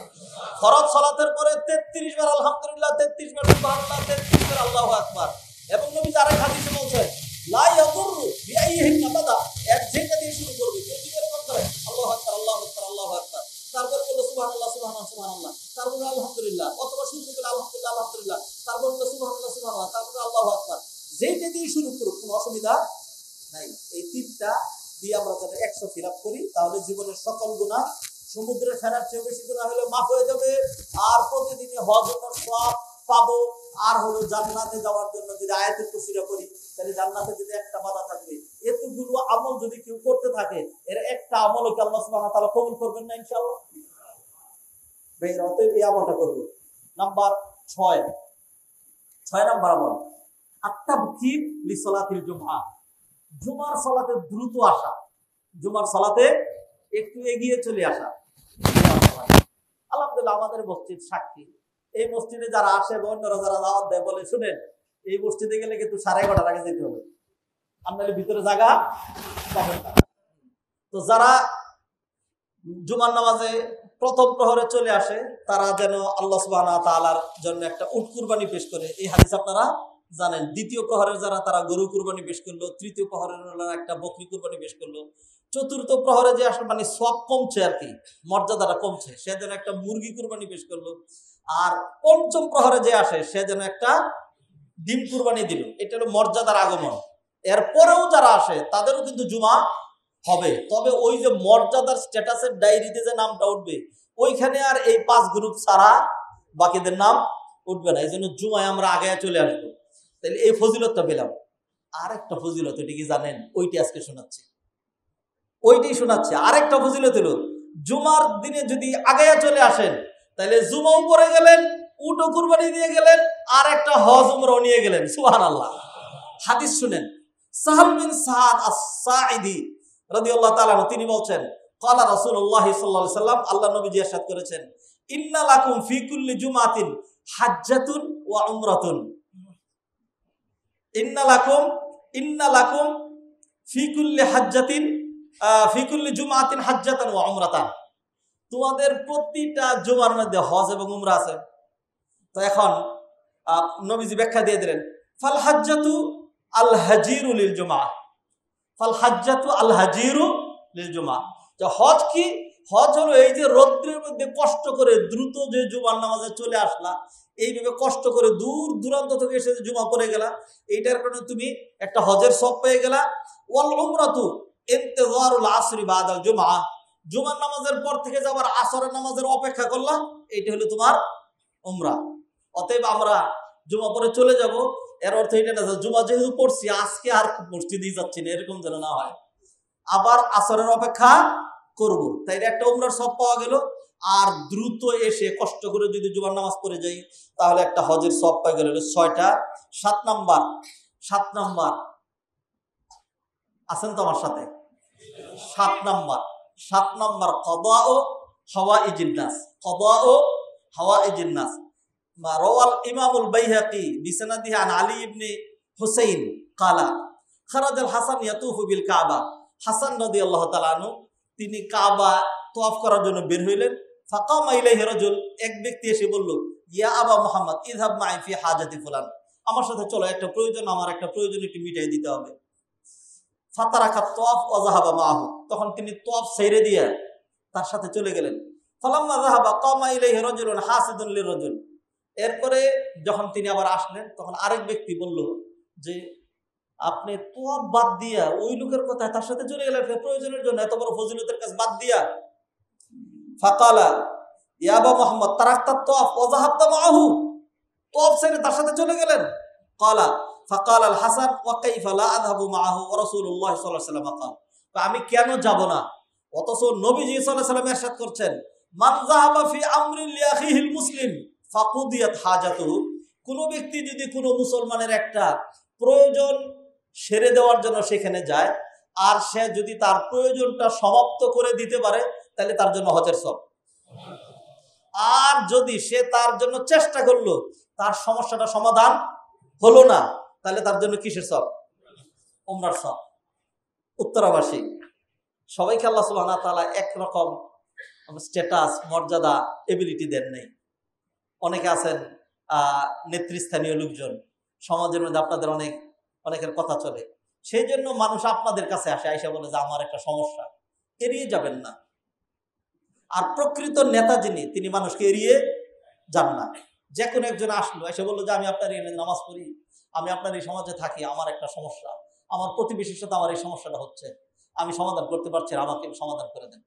ফরজ সালাতের পরে 33 বার আলহামদুলিল্লাহ, 33 বার সুবহানাল্লাহ, 33 বার আল্লাহু আকবার। এবং নবী আরেক হাদিসে বলেছেন, লা ইয়াদুরু বিআইহিন আবাদা, এক যেটা দিয়ে শুরু করবে, কেউ যদি এরকম করে আল্লাহু আকবার আল্লাহু আকবার আল্লাহু আকবার, তারপর বলল সুবহানাল্লাহ সুবহানাল্লাহ সুবহানাল্লাহ, তারপর আলহামদুলিল্লাহ, অথবা শুরু করলে আলহামদুলিল্লাহ আলহামদুলিল্লাহ, তারপর বলল সুবহানাল্লাহ সুবহানাল্লাহ, তারপর আল্লাহু আকবার, যেটা দিয়ে শুরু করুক কোনো অসুবিধা নাই। এই তিনটা দিয়ে আমরা যাতে 100 ফিল আপ করি, তাহলে জীবনের সকল গুনাহ, সমুদ্রে ফেরার চেয়ে বেশি গুনাহ হলে মাফ হয়ে যাবে। আর প্রতিদিনই হজের সওয়াব পাবো। আর হলো জান্নাতে যাওয়ার জন্য যদি আয়াতুল কুরসিটা করি, তাহলে জান্নাতে যদি একটা বাধা থাকবে, এতগুলো আমল যদি কেউ করতে থাকে, এর একটা আমলও কি আল্লাহ সুবহানাহু ওয়া তাআলা কবুল করবেন না ইনশাআল্লাহ? ভাইরা, অতএব এই আমলটা করব। নাম্বার 6 নাম্বার আমল, আত-তাবকির লিসালাতিল জুমআহ, জুমার সালাতে দ্রুত আসা, জুমার সালাতে একটু এগিয়ে চলে আসা। আলহামদুলিল্লাহ আমাদের মসজিদ সাক্ষী, এই মসজিদে যারা আসে বা অন্যরা যারা দাওয়াত দেয় বলে, শুনেন এই মসজিদে গেলে কিন্তু 11:30 আগে যেতে হবে, আপনাদের ভিতরে জায়গা পাবেন না। তো যারা জুমার নামাজে প্রথম প্রহরে চলে আসে, তারা যেন আল্লাহ সুবহানাহু ওয়া তাআলার জন্য একটা উট কুরবানি পেশ করে। এই হাদিস আপনারা জানেন। দ্বিতীয় প্রহরের যারা, তারা গরু কুরবানি পেশ করলো। তৃতীয় প্রহরের একটা বকরি কুরবানি পেশ করলো। চতুর্থ প্রহরে যে আসলে মানে সব কমছে আর কি, মর্যাদাটা কমছে, সে যেন একটা মুরগি কুরবানি পেশ করলো। আর পঞ্চম প্রহরে যে আসে, সে যেন একটা ডিম কুরবানি দিল। এটা হলো মর্যাদার আগমন। এরপরেও যারা আসে তাদেরও কিন্তু জুমা হবে, তবে ওই যে মর্যাদার স্ট্যাটাসের ডায়েরিতে যে নামটা উঠবে, ওইখানে আর এই 5 গ্রুপ ছাড়া বাকিদের নাম উঠবে না। এই জন্য জুমায় আমরা আগে চলে আসবো। তাহলে এই ফজিলতটা পেলাম। আর একটা ফজিলত, এটা কি জানেন? ওইটি আজকে শোনাচ্ছি, ওইটাই শোনাচ্ছে। আরেকটা ফজিলত হলো, জুমার দিনে যদি আগে চলে আসেন, তাহলে জুমাও পড়ে গেলেন, উটও কুরবানি দিয়ে গেলেন, আর একটা হজ উমরাও নিয়ে গেলেন। সুবহানাল্লাহ। হাদিস শুনেন, সাহাল বিন সাদ আস-সাঈদি রাদিয়াল্লাহু তাআলা তিনি বলছেন, ক্বালা রাসূলুল্লাহ সাল্লাল্লাহু আলাইহি সাল্লাম, আল্লাহ নবীজি ইরশাদ করেছেন, ইন্না লাকুম ফি কুল্লি জুমাতিন হাজ্জাতুন ওয়া উমরাতুন। ইন্না লাকুম ফি কুল্লি হাজ্জাতিন ফি কুল্লি জুমাতিন হাজ্জাতান ওয়া উমরাতান। তোমাদের প্রতিটা জুমার মধ্যে হজ এবং উমরা আছে। তো এখন নবীজি ব্যাখ্যা দিয়ে দিলেন, ফাল হাজ্জাতু আল হাজিরু লিল জুমআ, ফাল হাজ্জাতু আল হাজিরু লিল জুমআ। যে হজ কি? হজ হলো এই যে রৌদ্রের মধ্যে কষ্ট করে দ্রুত যে জুমার নামাজে চলে আসলা, এইভাবে কষ্ট করে দূর দূরান্ত থেকে এসে জুমা পড়ে গেলা, এইটার কারণে তুমি একটা হজের সওয়াব পেয়ে গেলা। ওয়াল উমরাতু ইনতিযারুল আসরি বাদাল জুমআ, জুমার নামাজের পর থেকে যাবার আসরের নামাজের অপেক্ষা করলাম, এইটা হলো তোমার উমরা। অতএব আমরা জুমা পরে চলে যাব, এর অর্থ এটা না জুমা যেহেতু পড়ছি আজকে আর মসজিদেই যাচ্ছি না, এরকম যেন না হয়, আবার আসরের অপেক্ষা করব। তাই একটা উমরার সওয়াব পাওয়া গেল। আর দ্রুত এসে কষ্ট করে যদি জুমার নামাজ পড়ে যাই, তাহলে একটা হজের সওয়াব পাই গেল। 6টা। 7 নাম্বার আছেন তো আমার সাথে? 7 নাম্বার কদাউ হাওয়াইজিন নাস, কদাউ হাওয়াইজিন নাস। রাওয়াল ইমামুল বাইহাকি বিসনাদিহি আন আলী ইবনে হুসাইন ক্বালা খারাজাল হাসান ইয়াতুফু বিল কাবা। হাসান রাদিয়াল্লাহু তাআলা আনহু তিনি কাবা তওয়াফ করার জন্য বের হইলেন। ফাকামা ইলাইহি রাজুল, এক ব্যক্তি এসে বলল, ইয়া আবা মুহাম্মদ ইযহাব মাই ফি হাজাতি ফুলান, আমার সাথে চলো, একটা প্রয়োজন, আমার একটা প্রয়োজন একটু মিটাই দিতে হবে। ফাতারাকা তওয়াফ ওয়া যাহাবা মাহু, তখন তিনি তওয়াফ ছেড়ে দিয়ে তার সাথে চলে গেলেন। ফালাম্মা যাহাবা কামা ইলাইহি রাজুলুন হাসিদুন লিরাজুল, এরপরে যখন তিনি আবার আসলেন, তখন আরেক ব্যক্তি বলল যে আপনি তওয়াফ বাদ দিয়া ওই লোকের কথা তার সাথে চলে গেলেন প্রয়োজনের জন্য, এত বড় ফজিলতের কাজ বাদ দিয়া। ফাকালা ইয়া আবা মুহাম্মদ তারাকতা তওয়াফ ওয়া যাহাবতা মাহু, তওয়াফ ছেড়ে তার সাথে চলে গেলেন। ক্বালা ফাকাল আল হাসান ওয়া কাইফা লা আযহাবু মাআহু ওয়া রাসূলুল্লাহ সাল্লাল্লাহু আলাইহি ওয়াসাল্লাম ক্বাল, আমি কেন যাব না? অথচ নবীজি সাল্লাল্লাহু আলাইহি ওয়াসাল্লাম ইরশাদ করছেন, মান যাহাবা ফি আমরিন লিআখিহিল মুসলিম ফাকুদিয়াত হাজাতুহু, কোন ব্যক্তি যদি কোনো মুসলমানের একটা প্রয়োজন সেরে দেওয়ার জন্য সেখানে যায়, আর সে যদি তার প্রয়োজনটা সমাপ্ত করে দিতে পারে, তাহলে তার জন্য হজের সওয়াব। আর যদি সে তার জন্য চেষ্টা করলো, তার সমস্যাটা সমাধান হলো না, তাহলে তার জন্য কিসের সওয়াব? উমরার সওয়াব। উত্তরাবাসী সবাইকে আল্লাহ সুবহানাহু ওয়া তাআলা একরকম স্ট্যাটাস, মর্যাদা, এবিলিটি দেন নাই। অনেকে আছেন নেতৃস্থানীয় লোকজন, সমাজের মধ্যে আপনাদের অনেকের কথা চলে, সেই জন্য মানুষ আপনাদের কাছে আসে, আইসা বলে যে আমার একটা সমস্যা। এড়িয়ে যাবেন না। আর প্রকৃত নেতা যিনি, তিনি মানুষকে এড়িয়ে যান না। যে কোনো একজন আসলো, এসে বললো যে আমি আপনার এখানে নামাজ পড়ি, আমি আপনার এই সমাজে থাকি, আমার একটা সমস্যা, আমার প্রতিবেশীর সাথে আমার এই সমস্যাটা হচ্ছে, আমি সমাধান করতে পারছি না, আমাকে সমাধান করে দেন।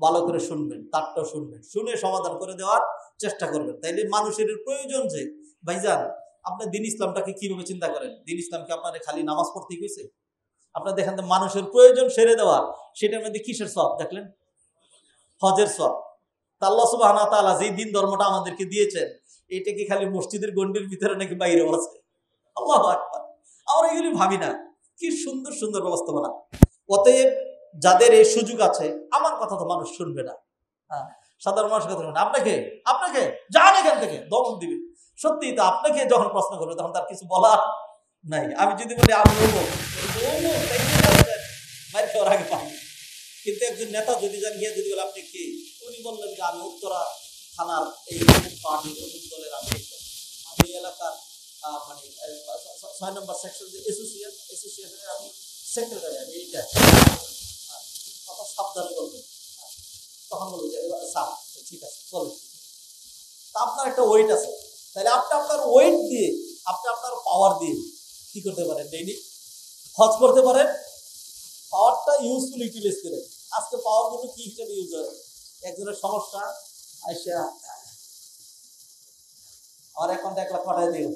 ভালো করে শুনবেন, তারটাও শুনবেন, শুনে সমাধান করে দেওয়ার চেষ্টা করবেন। তাইলে মানুষের প্রয়োজন যে ভাইজান, আপনি দিন ইসলামটাকে কিভাবে চিন্তা করেন? দিন ইসলামকে আপনার খালি নামাজ পড়তেই গেছে? আপনার দেখেন তো মানুষের প্রয়োজন সেরে দেওয়া, সেটার মধ্যে কিসের সওয়াব দেখলেন? হজের সওয়াব। আল্লাহ সুবহানাহু ওয়া তাআলা যে দিন ধর্মটা আমাদেরকে দিয়েছেন, এটা কি খালি মসজিদের গণ্ডির ভিতরে নাকি বাইরেও আছে? আল্লাহু আকবার। আমরা এগুলি ভাবি না। কি সুন্দর সুন্দর ব্যবস্থাপনা। অতএব যাদের এই সুযোগ আছে, আমার কথা তো মানুষ শুনবে না, সাধারণ মানুষ কথা শুনবে না। আপনাকে যান এখান থেকে, দমন দিবে। সত্যি তো, আপনাকে যখন প্রশ্ন করবে তখন তার কিছু বলার নাই। আমি যদি বলি আমি মাইর খাওয়ার আগে পাই। কিন্তু একজন নেতা যদি যান গিয়ে যদি বলে আপনি কি, উনি বললেন যে আমি উত্তরা থানার এই পার্টি দলের, আমি এলাকার মানে 6 নম্বর সেকশন অ্যাসোসিয়েশনের আমি সেক্রেটারি, আমি এইটা কথা সাবধানে বলবেন। তখন বলবো যে স্যার ঠিক আছে চলে। তা আপনার একটা ওয়েট আছে, তাহলে আপনি আপনার ওয়েট দিয়ে, আপনি আপনার পাওয়ার দিয়ে কি করতে পারেন? ডেইলি হজ করতে পারেন। পাওয়ারটা ইউজফুল ইউটিলাইজ করেন। আজকে পাওয়ারগুলো কি হিসেবে ইউজ হয়? একজনের সমস্যা আইসা আমার অ্যাকাউন্টে 1 লাখ পাঠাই দিও,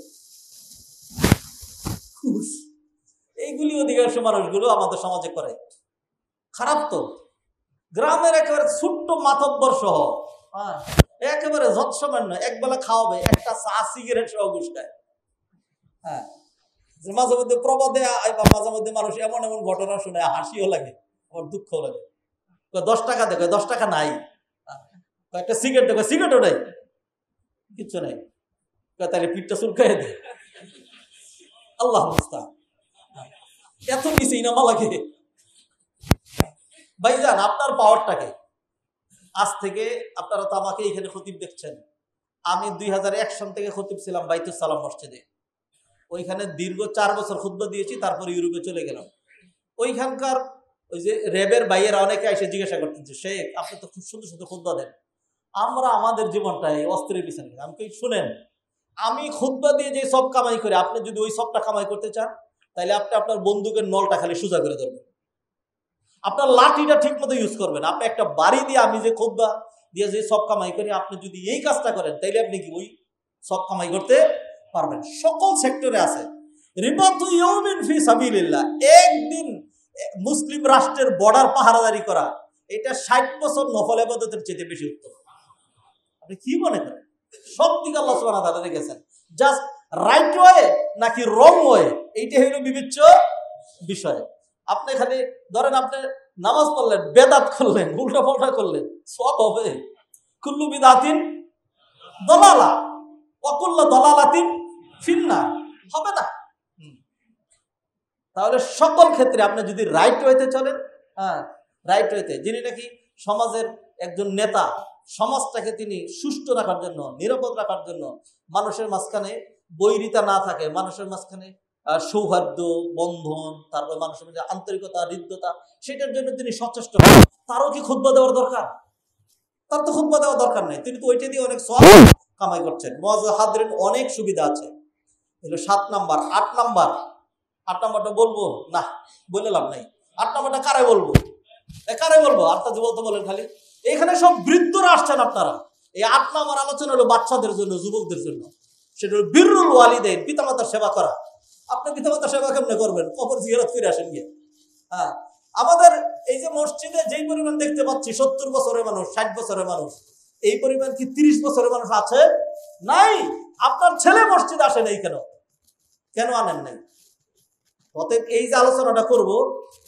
এইগুলি অধিকাংশ মানুষগুলো আমাদের সমাজে করে। খারাপ তো। গ্রামের একেবারে ছোট্ট মাতব্বর সহ, একেবারে যৎসামান্য একবেলা খাওয়াবে, একটা চা সিগারেট সহ ঘুষ খায়। মাঝে মধ্যে প্রবাদে মাঝে মধ্যে মানুষ এমন এমন ঘটনা শুনে হাসিও লাগে, আবার দুঃখও লাগে। 10 টাকা দেখো, 10 টাকা নাই। একটা সিগারেট দেখো, সিগারেটও নাই, কিচ্ছু নাই। তাহলে পিঠটা চুলকাই দেয়। আল্লাহ মুস্তাআন। এত নিচে ইনামা লাগে। ভাইজান, আপনার পাওয়ারটাকে আজ থেকে, আপনারা তো আমাকে এখানে খতিব দেখছেন, আমি 2001 সন থেকে খতিব ছিলাম বাইতুস সালাম মসজিদে। ওইখানে দীর্ঘ 4 বছর খুতবা দিয়েছি, তারপরে ইউরোপে চলে গেলাম। ওইখানকার ওই যে র্যাবের ভাইয়েরা অনেকে এসে জিজ্ঞাসা করতেছে, শেখ আপনি তো খুব সুন্দর সুন্দর খুতবা দেন, আমরা আমাদের জীবনটাই অস্ত্রের পিছনে। আমি কি শুনেন, আমি খুতবা দিয়ে যে সব কামাই করি, আপনি যদি ওই সবটা কামাই করতে চান, তাহলে আপনি আপনার বন্দুকের নলটা খালি সোজা করে ধরবেন, আপনার লাঠিটা ঠিক মতো ইউজ করবেন। আপনি একটা বাড়ি দিয়ে, আমি যে খুতবা দিয়ে যে সব কামাই করি, আপনি যদি এই কাজটা করেন, তাইলে আপনি কি ওই সব কামাই করতে পারবেন। সকল সেক্টরে আছে। রিবাতু ইয়াউমিন ফি সাবিলিল্লাহ, একদিন মুসলিম রাষ্ট্রের বর্ডার পাহারাদারি করা, এটা 60 বছর নফল ইবাদতের চেয়ে বেশি উত্তম। আপনি কি মনে করেন? সব দিকে আল্লাহ সুবহানাহু ওয়া তাআলা রেখেছেন। জাস্ট রাইট ওয়ে নাকি রং ওয়ে, এইটা হলো বিবেচ্য বিষয়। আপনি খালি ধরেন, আপনি নামাজ পড়লেন, বেদাত করলেন, উল্টা পাল্টা করলেন, সব হবে। কুল্লু বিদাতিন দলালা ওয়া কুল্লু দলালাতিন ফিন্নার, হবে না। তাহলে সকল ক্ষেত্রে আপনি যদি রাইট ওয়েতে চলেন, রাইট ওয়েতে, যিনি নাকি সমাজের একজন নেতা, সমাজটাকে তিনি সুষ্ঠু রাখার জন্য, নিরাপদ রাখার জন্য, মানুষের মাঝখানে বৈরিতা না থাকে, মানুষের মাঝখানে সৌহার্দ্য বন্ধন, তারপর মানুষের মধ্যে আন্তরিকতা, হৃদ্যতা, সেটার জন্য তিনি সচেষ্ট। তারও কি খুতবা দেওয়ার দরকার? তার তো খুতবা দেওয়ার দরকার নেই, তিনি তো ওইটা দিয়ে অনেক সওয়াব কামাই করছেন। মুআজ্জাজ হাজরিন, অনেক সুবিধা আছে। এগুলো 7 নাম্বার। 8 নাম্বারটা বলবো না, বলে লাভ নাই। 8 নাম্বারটা কারে বলবো? আটটা যে বলতে বলেন খালি। এখানে সব বৃদ্ধরা আসছেন আপনারা। এই 8 নাম্বার আলোচনা হলো বাচ্চাদের জন্য, যুবকদের জন্য। সেটা হলো বিররুল ওয়ালিদাইন, পিতামাতার সেবা করা। আপনি পিতামাতার সেবা কেমনে করবেন? কবর জিয়ারত করে আসেন গিয়ে। হ্যাঁ, আমাদের এই যে মসজিদে যেই পরিমাণ দেখতে পাচ্ছি, 70 বছরের মানুষ, 60 বছরের মানুষ, এই পরিমাণ কি 30 বছরের মানুষ আছে? নাই। আপনার ছেলে মসজিদে আসে নাই কেন? কেন আনেন নাই? অতএব এই যে আলোচনাটা করব,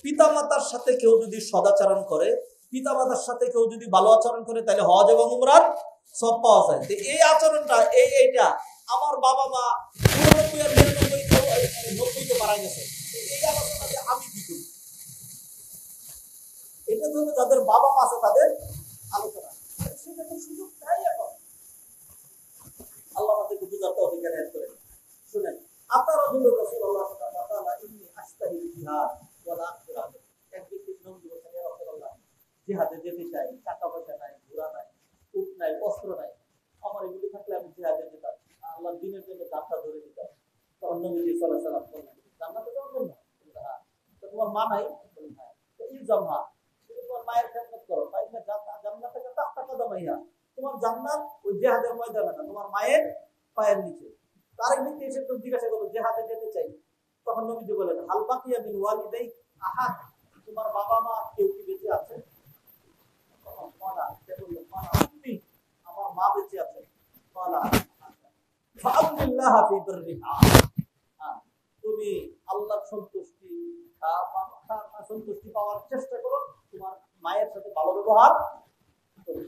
পিতামাতার সাথে কেউ যদি সদাচরণ করে, পিতামাতার সাথে কেউ যদি ভালো আচরণ করে, তাহলে হজ এবং উমরার সব পাওয়া যায়। তো এই আচরণটা এইটা আমার বাবা মা 99 আর 99 মারা গেছে, এই আলোচনাতে আমি কি করি? এটা তো যাদের বাবা মা আছে তাদের আলোচনা, সেটা তো সুযোগ নাই এখন। আল্লাহ আমাদেরকে বুঝার তৌফিক দান করেন। শুনেন, আপনারা হলো রাসূলুল্লাহ সাল্লাল্লাহু আলাইহি ওয়া সাল্লাম ইন্নী আস্তাহিল জিহাদ ওয়া লা আখরাহ। এক ব্যক্তি নবী বলেছেন, ইয়া রাসূলুল্লাহ, জিহাদে যেতে চাই, টাকা পয়সা নাই, ঘোড়া নাই, উট নাই, অস্ত্র নাই, আমার এগুলি থাকলে আমি জিহাদে যেতাম, আল্লাহর দ্বীনের জন্য জানটা ধরে দিতাম। তখন নবী সাল্লাল্লাহু আলাইহি ওয়াসাল্লাম বললেন, জান্নাতে যাবেন না? হ্যাঁ। তো তোমার মা নাই? হ্যাঁ। তো ইলজামহা, তুমি তোমার মায়ের খেদমত করো, ফাইনা জান্নাতে তাহতা কদমাইহা, তোমার জান্নাত ওই জিহাদের ময়দানে না, তোমার মায়ের পায়ের নিচে। আরেক ব্যক্তি এসে জিজ্ঞাসা করলো, জিহাদে যেতে চাই। তখন নবীজি বলেন, হাল বাকিয়া মিন ওয়ালিদাই আহাদ, তোমার বাবা মা কেউ কি বেঁচে আছে? তখন মানা, সে বলল, মানা উম্মি, আমার মা বেঁচে আছে। মানা ফাআল্লিল্লাহ ফি বিররিহা, তুমি আল্লাহর সন্তুষ্টি পাওয়ার চেষ্টা করো, তোমার মায়ের সাথে ভালো ব্যবহার করো।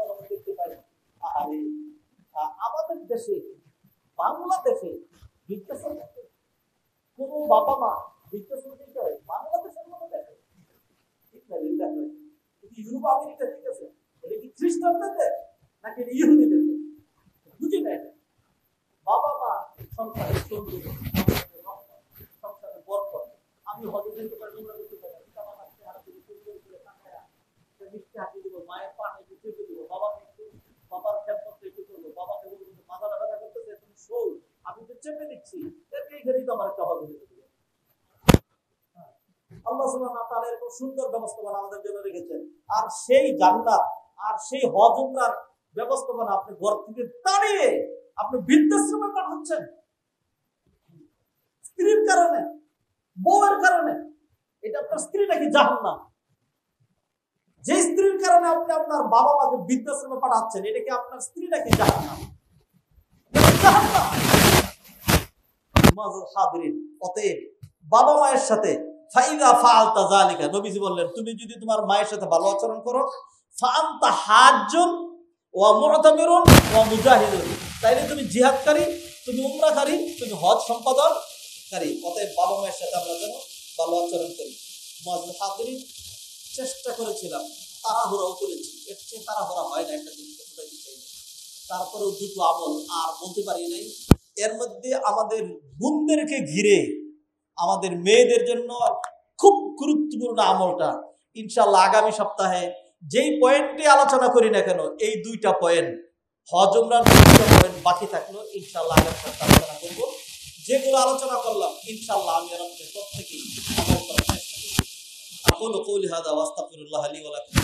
আমরা দেখতে পাই, আমাদের দেশে, বাংলাদেশে বৃদ্ধাশ্রম কোন বাবা মা বৃদ্ধাশ্রম দিতে হয় বাংলাদেশের মতো দেখে? ইউরোপ আমেরিকা ঠিক আছে, এটা কি খ্রিস্টানদের নাকি ইহুদিদের? বুঝি না। বাবা মা সংসারের সৌন্দর্য, সংসারের বরকত। আমি হজে যেতে পারি, তোমরা করতে পারি, পিতা মাতার চেহারা থেকে সুন্দর করে তাকায়া মিষ্টি হাসি দিব, মায়ের পা একটু চেপে দিব, বাবাকে একটু, বাবার খেদমত একটু করবো, বাবাকে বলবো মাথাটা ব্যথা করতেছে, তুমি শোল, আমি তো চেপে দিচ্ছি, এইখানেই তো আমার একটা হজ হয়ে যাবে। আল্লাহ সুবহানাহু ওয়া তাআলা এরকম সুন্দর ব্যবস্থাপনা আমাদের জন্য রেখেছেন। আর সেই জান্নাত আর সেই হজ উমরার ব্যবস্থাপনা আপনি ঘর থেকে দাঁড়িয়ে আপনি বৃদ্ধাশ্রমে পাঠাচ্ছেন স্ত্রীর কারণে, বউয়ের কারণে। এটা আপনার স্ত্রী নাকি জাহান্নাম? যে স্ত্রীর কারণে আপনি আপনার বাবা মাকে বৃদ্ধাশ্রমে পাঠাচ্ছেন, এটা কি আপনার স্ত্রী নাকি জাহান্নাম? জাহান্নাম। অতএব বাবা মায়ের সাথে ফাইদা ফাআলতা যালিকা, নবীজি বললেন, তুমি যদি তোমার মায়ের সাথে ভালো আচরণ করো, ফাআনতা হাজ্জুন ওয়া মুতামিরুন ওয়া মুজাহিদুন, তাইলে তুমি জিহাদকারী, তুমি উমরাকারী, তুমি হজ সম্পাদনকারী। অতএব বাবা মায়ের সাথে আমরা যেন ভালো আচরণ করি। মুআজ্জিজ হাজিরিন, চেষ্টা করেছিলাম, তাড়াহুড়াও করেছি, এর চেয়ে তাড়াহুড়া হয় না, একটা জিনিস বুঝাইতে চাই। তারপরেও দুটো আমল আর বলতে পারি নাই। এর মধ্যে আমাদের বোনদেরকে ঘিরে আমাদের মেয়েদের জন্য খুব গুরুত্বপূর্ণ আমলটা ইনশাআল্লাহ আগামী সপ্তাহে যেই পয়েন্টে আলোচনা করি না কেন, এই দুইটা পয়েন্ট, হজ উমরার দুইটা পয়েন্ট বাকি থাকলো, ইনশাআল্লাহ আগামী সপ্তাহে আলোচনা করবো। যেগুলো আলোচনা করলাম ইনশাআল্লাহ আমি আপনাদের প্রত্যেকেই আমল করার চেষ্টা করব। আকুলু কওলি হাযা ওয়া আস্তাগফিরুল্লাহ লি ওয়া লাকুম।